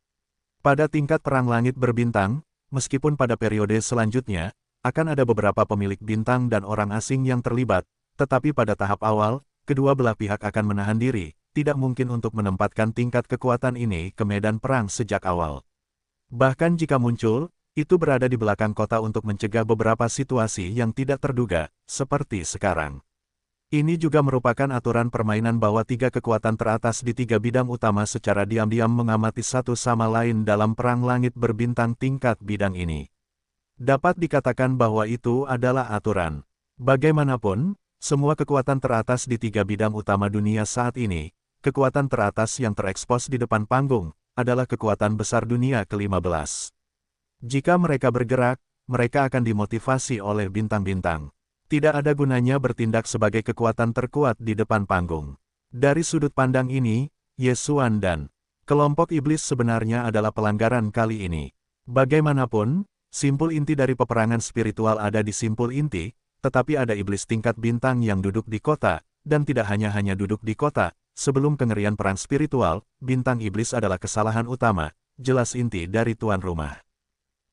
Pada tingkat perang langit berbintang, meskipun pada periode selanjutnya, akan ada beberapa pemilik bintang dan orang asing yang terlibat, tetapi pada tahap awal, kedua belah pihak akan menahan diri, tidak mungkin untuk menempatkan tingkat kekuatan ini ke medan perang sejak awal. Bahkan jika muncul, itu berada di belakang kota untuk mencegah beberapa situasi yang tidak terduga, seperti sekarang. Ini juga merupakan aturan permainan bahwa 3 kekuatan teratas di 3 bidang utama secara diam-diam mengamati satu sama lain dalam perang langit berbintang tingkat bidang ini. Dapat dikatakan bahwa itu adalah aturan. Bagaimanapun, semua kekuatan teratas di 3 bidang utama dunia saat ini, kekuatan teratas yang terekspos di depan panggung, adalah kekuatan besar dunia ke-15. Jika mereka bergerak, mereka akan dimotivasi oleh bintang-bintang. Tidak ada gunanya bertindak sebagai kekuatan terkuat di depan panggung. Dari sudut pandang ini, Yesuan dan kelompok iblis sebenarnya adalah pelanggaran kali ini. Bagaimanapun, simpul inti dari peperangan spiritual ada di simpul inti, tetapi ada iblis tingkat bintang yang duduk di kota, dan tidak hanya duduk di kota. Sebelum kengerian perang spiritual, bintang iblis adalah kesalahan utama, jelas inti dari tuan rumah.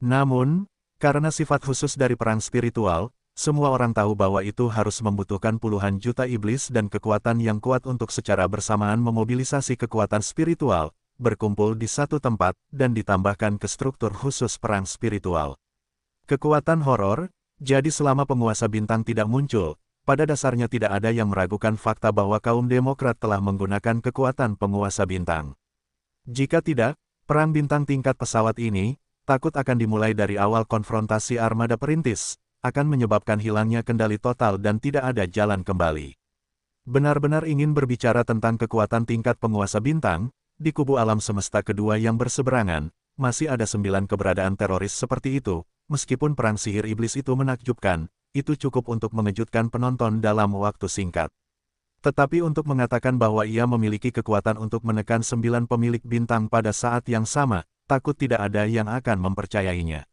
Namun, karena sifat khusus dari perang spiritual, semua orang tahu bahwa itu harus membutuhkan puluhan juta iblis dan kekuatan yang kuat untuk secara bersamaan memobilisasi kekuatan spiritual, berkumpul di satu tempat, dan ditambahkan ke struktur khusus perang spiritual. Kekuatan horor, jadi selama penguasa bintang tidak muncul, pada dasarnya tidak ada yang meragukan fakta bahwa kaum Demokrat telah menggunakan kekuatan penguasa bintang. Jika tidak, perang bintang tingkat pesawat ini, takut akan dimulai dari awal konfrontasi armada perintis, akan menyebabkan hilangnya kendali total dan tidak ada jalan kembali. Benar-benar ingin berbicara tentang kekuatan tingkat penguasa bintang, di kubu alam semesta kedua yang berseberangan, masih ada 9 keberadaan teroris seperti itu, meskipun perang sihir iblis itu menakjubkan, itu cukup untuk mengejutkan penonton dalam waktu singkat. Tetapi untuk mengatakan bahwa ia memiliki kekuatan untuk menekan 9 pemilik bintang pada saat yang sama, takut tidak ada yang akan mempercayainya.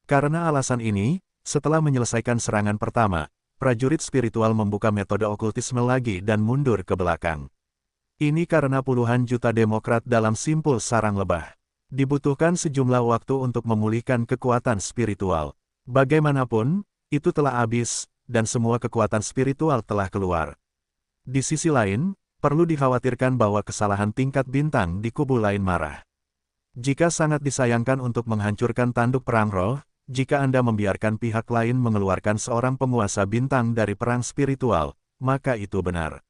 Karena alasan ini, setelah menyelesaikan serangan pertama, prajurit spiritual membuka metode okultisme lagi dan mundur ke belakang. Ini karena puluhan juta Demokrat dalam simpul sarang lebah. Dibutuhkan sejumlah waktu untuk memulihkan kekuatan spiritual. Bagaimanapun, itu telah habis, dan semua kekuatan spiritual telah keluar. Di sisi lain, perlu dikhawatirkan bahwa kesalahan tingkat bintang di kubu lain marah. Jika sangat disayangkan untuk menghancurkan tanduk perang roh, jika Anda membiarkan pihak lain mengeluarkan seorang penguasa bintang dari perang spiritual, maka itu benar.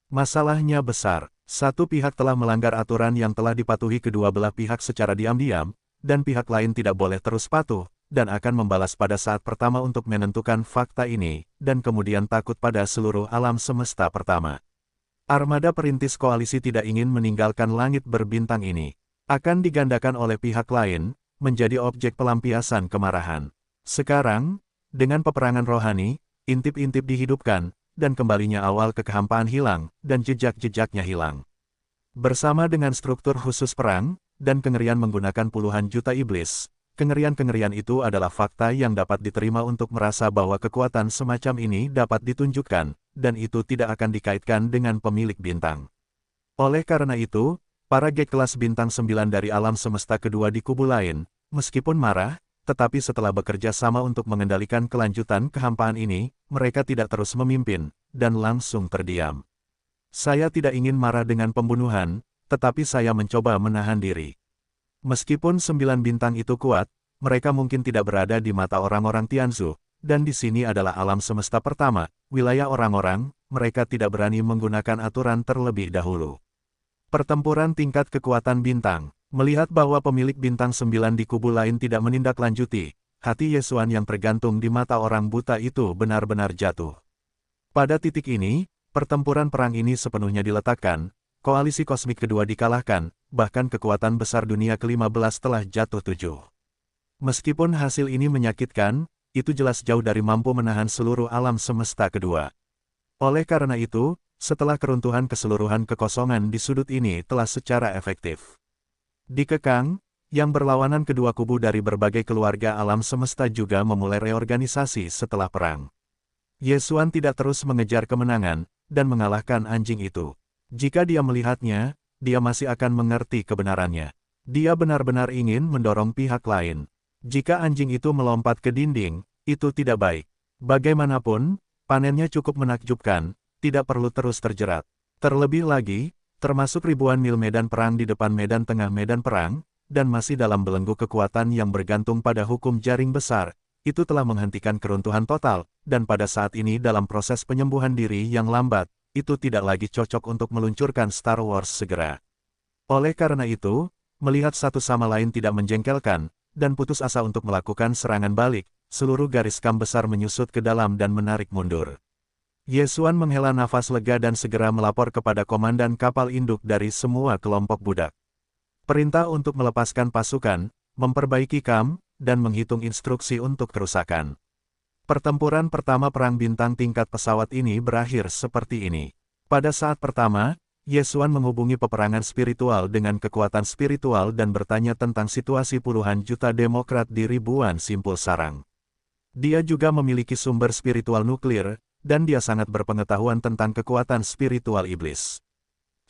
Masalahnya besar, satu pihak telah melanggar aturan yang telah dipatuhi kedua belah pihak secara diam-diam, dan pihak lain tidak boleh terus patuh, dan akan membalas pada saat pertama untuk menentukan fakta ini, dan kemudian takut pada seluruh alam semesta pertama. Armada perintis koalisi tidak ingin meninggalkan langit berbintang ini. Akan digandakan oleh pihak lain, menjadi objek pelampiasan kemarahan. Sekarang, dengan peperangan rohani, intip-intip dihidupkan, dan kembalinya awal kehampaan hilang, dan jejak-jejaknya hilang. Bersama dengan struktur khusus perang, dan kengerian menggunakan puluhan juta iblis, kengerian-kengerian itu adalah fakta yang dapat diterima untuk merasa bahwa kekuatan semacam ini dapat ditunjukkan, dan itu tidak akan dikaitkan dengan pemilik bintang. Oleh karena itu, para gek kelas bintang 9 dari alam semesta kedua di kubu lain, meskipun marah, tetapi setelah bekerja sama untuk mengendalikan kelanjutan kehampaan ini, mereka tidak terus memimpin, dan langsung terdiam. Saya tidak ingin marah dengan pembunuhan, tetapi saya mencoba menahan diri. Meskipun 9 bintang itu kuat, mereka mungkin tidak berada di mata orang-orang Tianzu, dan di sini adalah alam semesta pertama, wilayah orang-orang, mereka tidak berani menggunakan aturan terlebih dahulu. Pertempuran tingkat kekuatan bintang, melihat bahwa pemilik bintang 9 di kubu lain tidak menindaklanjuti, hati Yesuan yang tergantung di mata orang buta itu benar-benar jatuh. Pada titik ini, pertempuran perang ini sepenuhnya diletakkan, koalisi kosmik kedua dikalahkan, bahkan kekuatan besar dunia ke-15 telah jatuh 7. Meskipun hasil ini menyakitkan, itu jelas jauh dari mampu menahan seluruh alam semesta kedua. Oleh karena itu, setelah keruntuhan keseluruhan kekosongan di sudut ini telah secara efektif dikekang, yang berlawanan kedua kubu dari berbagai keluarga alam semesta juga memulai reorganisasi setelah perang. Yesuan tidak terus mengejar kemenangan, dan mengalahkan anjing itu. Jika dia melihatnya, dia masih akan mengerti kebenarannya. Dia benar-benar ingin mendorong pihak lain. Jika anjing itu melompat ke dinding, itu tidak baik. Bagaimanapun, panennya cukup menakjubkan, tidak perlu terus terjerat. Terlebih lagi, termasuk ribuan mil medan perang di depan medan tengah medan perang, dan masih dalam belenggu kekuatan yang bergantung pada hukum jaring besar, itu telah menghentikan keruntuhan total, dan pada saat ini dalam proses penyembuhan diri yang lambat, itu tidak lagi cocok untuk meluncurkan Star Wars segera. Oleh karena itu, melihat satu sama lain tidak menjengkelkan, dan putus asa untuk melakukan serangan balik, seluruh garis kam besar menyusut ke dalam dan menarik mundur. Yesuan menghela nafas lega dan segera melapor kepada komandan kapal induk dari semua kelompok budak. Perintah untuk melepaskan pasukan, memperbaiki kam, dan menghitung instruksi untuk kerusakan. Pertempuran pertama perang bintang tingkat pesawat ini berakhir seperti ini. Pada saat pertama, Yesuan menghubungi peperangan spiritual dengan kekuatan spiritual dan bertanya tentang situasi puluhan juta demokrat di ribuan simpul sarang. Dia juga memiliki sumber spiritual nuklir, dan dia sangat berpengetahuan tentang kekuatan spiritual iblis.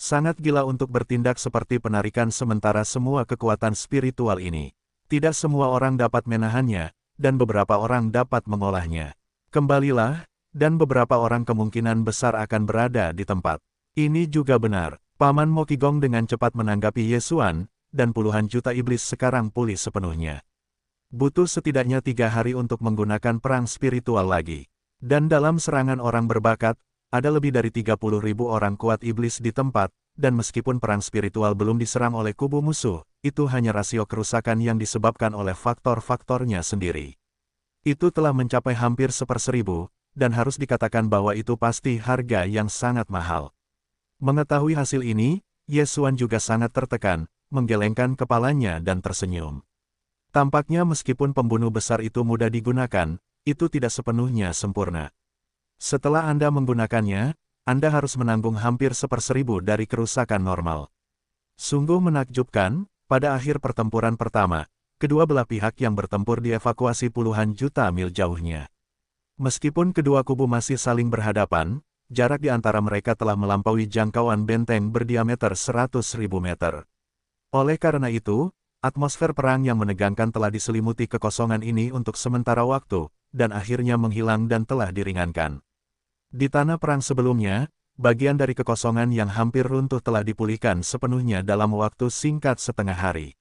Sangat gila untuk bertindak seperti penarikan sementara semua kekuatan spiritual ini. Tidak semua orang dapat menahannya, dan beberapa orang dapat mengolahnya. Kembalilah, dan beberapa orang kemungkinan besar akan berada di tempat. Ini juga benar. Paman Mokigong dengan cepat menanggapi Yesuan, dan puluhan juta iblis sekarang pulih sepenuhnya. Butuh setidaknya 3 hari untuk menggunakan perang spiritual lagi. Dan dalam serangan orang berbakat, ada lebih dari 30.000 orang kuat iblis di tempat, dan meskipun perang spiritual belum diserang oleh kubu musuh, itu hanya rasio kerusakan yang disebabkan oleh faktor-faktornya sendiri. Itu telah mencapai hampir 1/1000, dan harus dikatakan bahwa itu pasti harga yang sangat mahal. Mengetahui hasil ini, Yesuan juga sangat tertekan, menggelengkan kepalanya dan tersenyum. Tampaknya meskipun pembunuh besar itu mudah digunakan, itu tidak sepenuhnya sempurna. Setelah Anda menggunakannya, Anda harus menanggung hampir 1/1000 dari kerusakan normal. Sungguh menakjubkan, pada akhir pertempuran pertama, kedua belah pihak yang bertempur dievakuasi puluhan juta mil jauhnya. Meskipun kedua kubu masih saling berhadapan, jarak di antara mereka telah melampaui jangkauan benteng berdiameter 100.000 meter. Oleh karena itu, atmosfer perang yang menegangkan telah diselimuti kekosongan ini untuk sementara waktu, dan akhirnya menghilang dan telah diringankan. Di tanah perang sebelumnya, bagian dari kekosongan yang hampir runtuh telah dipulihkan sepenuhnya dalam waktu singkat setengah hari.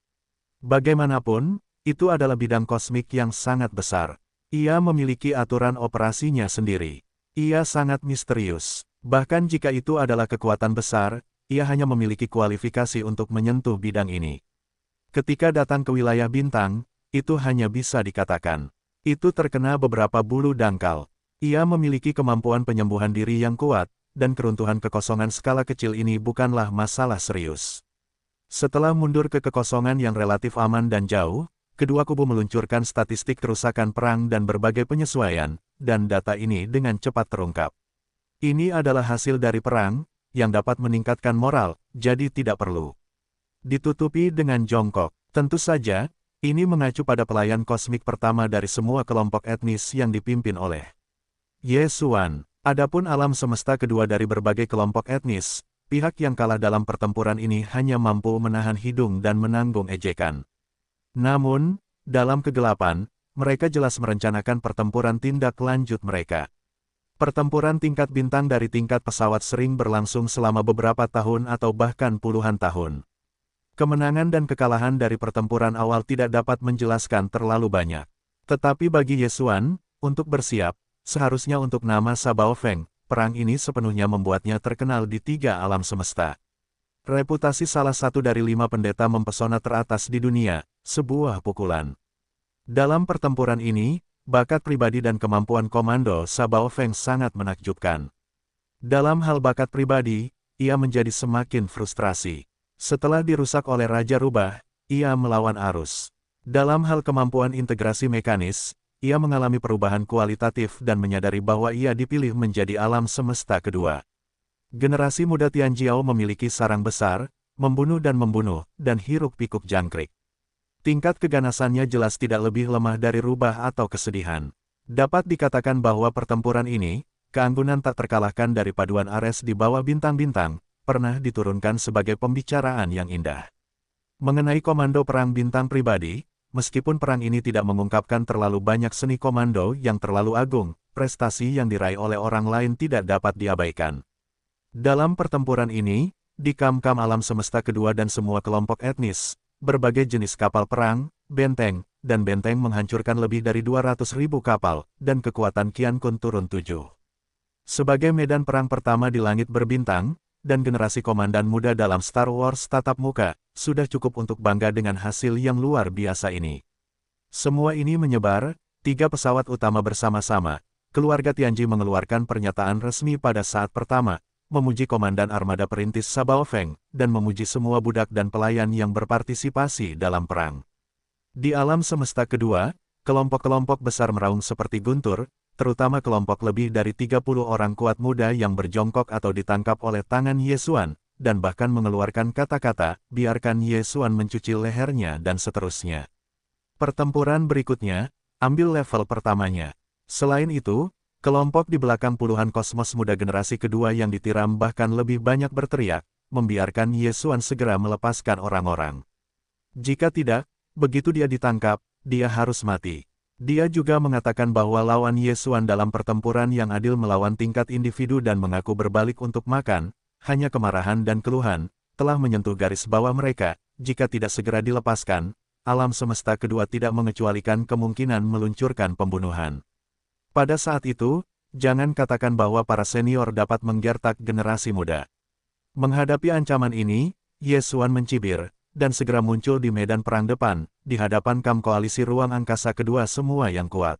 Bagaimanapun, itu adalah bidang kosmik yang sangat besar. Ia memiliki aturan operasinya sendiri. Ia sangat misterius. Bahkan jika itu adalah kekuatan besar, ia hanya memiliki kualifikasi untuk menyentuh bidang ini. Ketika datang ke wilayah bintang, itu hanya bisa dikatakan. Itu terkena beberapa bulu dangkal. Ia memiliki kemampuan penyembuhan diri yang kuat, dan keruntuhan kekosongan skala kecil ini bukanlah masalah serius. Setelah mundur ke kekosongan yang relatif aman dan jauh, kedua kubu meluncurkan statistik kerusakan perang dan berbagai penyesuaian, dan data ini dengan cepat terungkap. Ini adalah hasil dari perang, yang dapat meningkatkan moral, jadi tidak perlu ditutupi dengan jongkok. Tentu saja, ini mengacu pada pelayan kosmik pertama dari semua kelompok etnis yang dipimpin oleh Yesuan. Adapun alam semesta kedua dari berbagai kelompok etnis, pihak yang kalah dalam pertempuran ini hanya mampu menahan hidung dan menanggung ejekan. Namun, dalam kegelapan, mereka jelas merencanakan pertempuran tindak lanjut mereka. Pertempuran tingkat bintang dari tingkat pesawat sering berlangsung selama beberapa tahun atau bahkan puluhan tahun. Kemenangan dan kekalahan dari pertempuran awal tidak dapat menjelaskan terlalu banyak. Tetapi bagi Yesuan, untuk bersiap, seharusnya untuk nama Sabao Feng, perang ini sepenuhnya membuatnya terkenal di 3 alam semesta. Reputasi salah satu dari 5 pendeta mempesona teratas di dunia, sebuah pukulan. Dalam pertempuran ini, bakat pribadi dan kemampuan komando Sabao Feng sangat menakjubkan. Dalam hal bakat pribadi, ia menjadi semakin frustrasi. Setelah dirusak oleh Raja Rubah, ia melawan arus. Dalam hal kemampuan integrasi mekanis, ia mengalami perubahan kualitatif dan menyadari bahwa ia dipilih menjadi alam semesta kedua. Generasi muda Tianjiao memiliki sarang besar, membunuh, dan hiruk-pikuk jangkrik. Tingkat keganasannya jelas tidak lebih lemah dari Rubah atau kesedihan. Dapat dikatakan bahwa pertempuran ini, keanggunan tak terkalahkan dari paduan Ares di bawah bintang-bintang, pernah diturunkan sebagai pembicaraan yang indah. Mengenai komando perang bintang pribadi, meskipun perang ini tidak mengungkapkan terlalu banyak seni komando yang terlalu agung, prestasi yang diraih oleh orang lain tidak dapat diabaikan. Dalam pertempuran ini, di kam-kam alam semesta kedua dan semua kelompok etnis, berbagai jenis kapal perang, benteng, dan benteng menghancurkan lebih dari 200.000 kapal, dan kekuatan Qian Kun turun 7. Sebagai medan perang pertama di langit berbintang, dan generasi komandan muda dalam Star Wars tatap muka, sudah cukup untuk bangga dengan hasil yang luar biasa ini. Semua ini menyebar, 3 pesawat utama bersama-sama, keluarga Tianji mengeluarkan pernyataan resmi pada saat pertama, memuji Komandan Armada Perintis Sabao Feng, dan memuji semua budak dan pelayan yang berpartisipasi dalam perang. Di alam semesta kedua, kelompok-kelompok besar meraung seperti guntur, terutama kelompok lebih dari 30 orang kuat muda yang berjongkok atau ditangkap oleh tangan Ye Xuan, dan bahkan mengeluarkan kata-kata, biarkan Ye Xuan mencuci lehernya dan seterusnya. Pertempuran berikutnya, ambil level pertamanya. Selain itu, kelompok di belakang puluhan kosmos muda generasi kedua yang ditiram bahkan lebih banyak berteriak, membiarkan Ye Xuan segera melepaskan orang-orang. Jika tidak, begitu dia ditangkap, dia harus mati. Dia juga mengatakan bahwa lawan Ye Xuan dalam pertempuran yang adil melawan tingkat individu dan mengaku berbalik untuk makan, hanya kemarahan dan keluhan, telah menyentuh garis bawah mereka. Jika tidak segera dilepaskan, alam semesta kedua tidak mengecualikan kemungkinan meluncurkan pembunuhan. Pada saat itu, jangan katakan bahwa para senior dapat menggertak generasi muda. Menghadapi ancaman ini, Ye Xuan mencibir, dan segera muncul di medan perang depan, di hadapan kam koalisi ruang angkasa kedua semua yang kuat.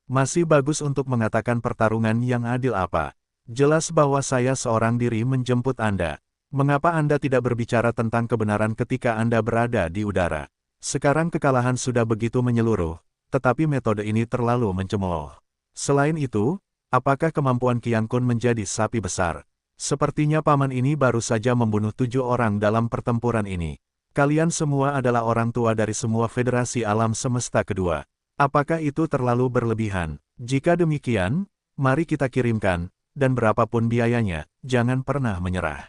Masih bagus untuk mengatakan pertarungan yang adil apa. Jelas bahwa saya seorang diri menjemput Anda. Mengapa Anda tidak berbicara tentang kebenaran ketika Anda berada di udara? Sekarang kekalahan sudah begitu menyeluruh, tetapi metode ini terlalu mencemooh. Selain itu, apakah kemampuan Qian Kun menjadi sapi besar? Sepertinya paman ini baru saja membunuh 7 orang dalam pertempuran ini. Kalian semua adalah orang tua dari semua federasi alam semesta kedua. Apakah itu terlalu berlebihan? Jika demikian, mari kita kirimkan, dan berapapun biayanya, jangan pernah menyerah.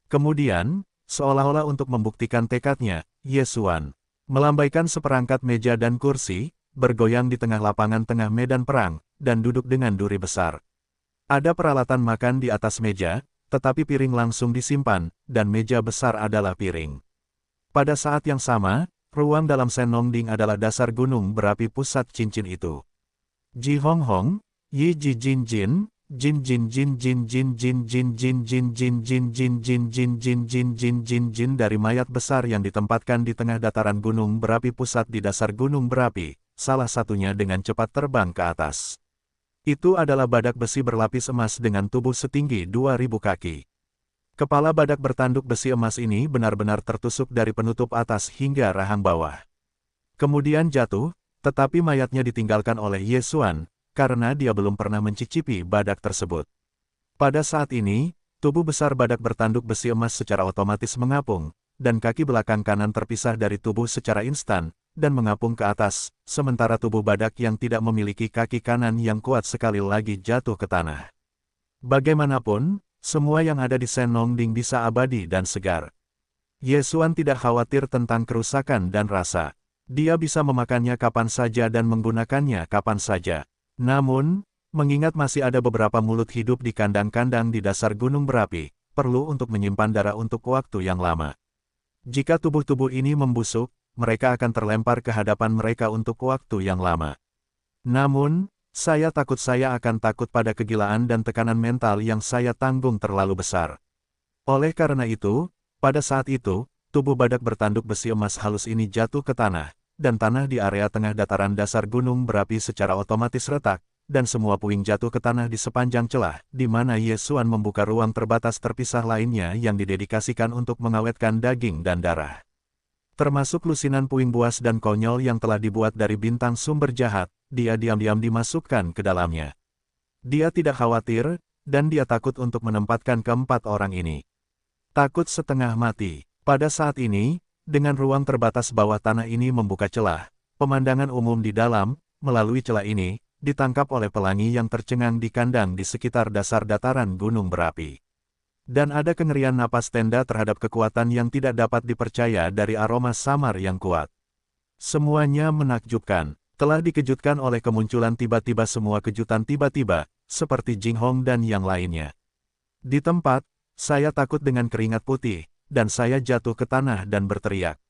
Kemudian, seolah-olah untuk membuktikan tekadnya, Ye Xuan melambaikan seperangkat meja dan kursi, bergoyang di tengah lapangan tengah medan perang, dan duduk dengan duri besar. Ada peralatan makan di atas meja, tetapi piring langsung disimpan, dan meja besar adalah piring. Pada saat yang sama, ruang dalam Senongding adalah dasar gunung berapi pusat cincin itu. Ji Hong Hong, Yi Ji Jin Jin, Jin Jin Jin Jin Jin Jin Jin Jin Jin Jin Jin Jin Jin Jin Jin Jin Jin Jin Jin dari mayat besar yang ditempatkan di tengah dataran gunung berapi pusat di dasar gunung berapi, salah satunya dengan cepat terbang ke atas. Itu adalah badak besi berlapis emas dengan tubuh setinggi 2000 kaki. Kepala badak bertanduk besi emas ini benar-benar tertusuk dari penutup atas hingga rahang bawah. Kemudian jatuh, tetapi mayatnya ditinggalkan oleh Ye Xuan, karena dia belum pernah mencicipi badak tersebut. Pada saat ini, tubuh besar badak bertanduk besi emas secara otomatis mengapung, dan kaki belakang kanan terpisah dari tubuh secara instan, dan mengapung ke atas, sementara tubuh badak yang tidak memiliki kaki kanan yang kuat sekali lagi jatuh ke tanah. Bagaimanapun, semua yang ada di Senongding bisa abadi dan segar. Ye Xuan tidak khawatir tentang kerusakan dan rasa. Dia bisa memakannya kapan saja dan menggunakannya kapan saja. Namun, mengingat masih ada beberapa mulut hidup di kandang-kandang di dasar gunung berapi, perlu untuk menyimpan darah untuk waktu yang lama. Jika tubuh-tubuh ini membusuk, mereka akan terlempar ke hadapan mereka untuk waktu yang lama. Namun, saya akan takut pada kegilaan dan tekanan mental yang saya tanggung terlalu besar. Oleh karena itu, pada saat itu, tubuh badak bertanduk besi emas halus ini jatuh ke tanah, dan tanah di area tengah dataran dasar gunung berapi secara otomatis retak, dan semua puing jatuh ke tanah di sepanjang celah, di mana Ye Xuan membuka ruang terbatas terpisah lainnya yang didedikasikan untuk mengawetkan daging dan darah. Termasuk lusinan puing buas dan konyol yang telah dibuat dari bintang sumber jahat, dia diam-diam dimasukkan ke dalamnya. Dia tidak khawatir, dan dia takut untuk menempatkan keempat orang ini. Takut setengah mati. Pada saat ini, dengan ruang terbatas bawah tanah ini membuka celah, pemandangan umum di dalam, melalui celah ini, ditangkap oleh pelangi yang tercengang di kandang di sekitar dasar dataran gunung berapi. Dan ada kengerian napas tenda terhadap kekuatan yang tidak dapat dipercaya dari aroma samar yang kuat. Semuanya menakjubkan, telah dikejutkan oleh kemunculan tiba-tiba semua kejutan tiba-tiba, seperti Jing Hong dan yang lainnya. Di tempat, saya takut dengan keringat putih, dan saya jatuh ke tanah dan berteriak.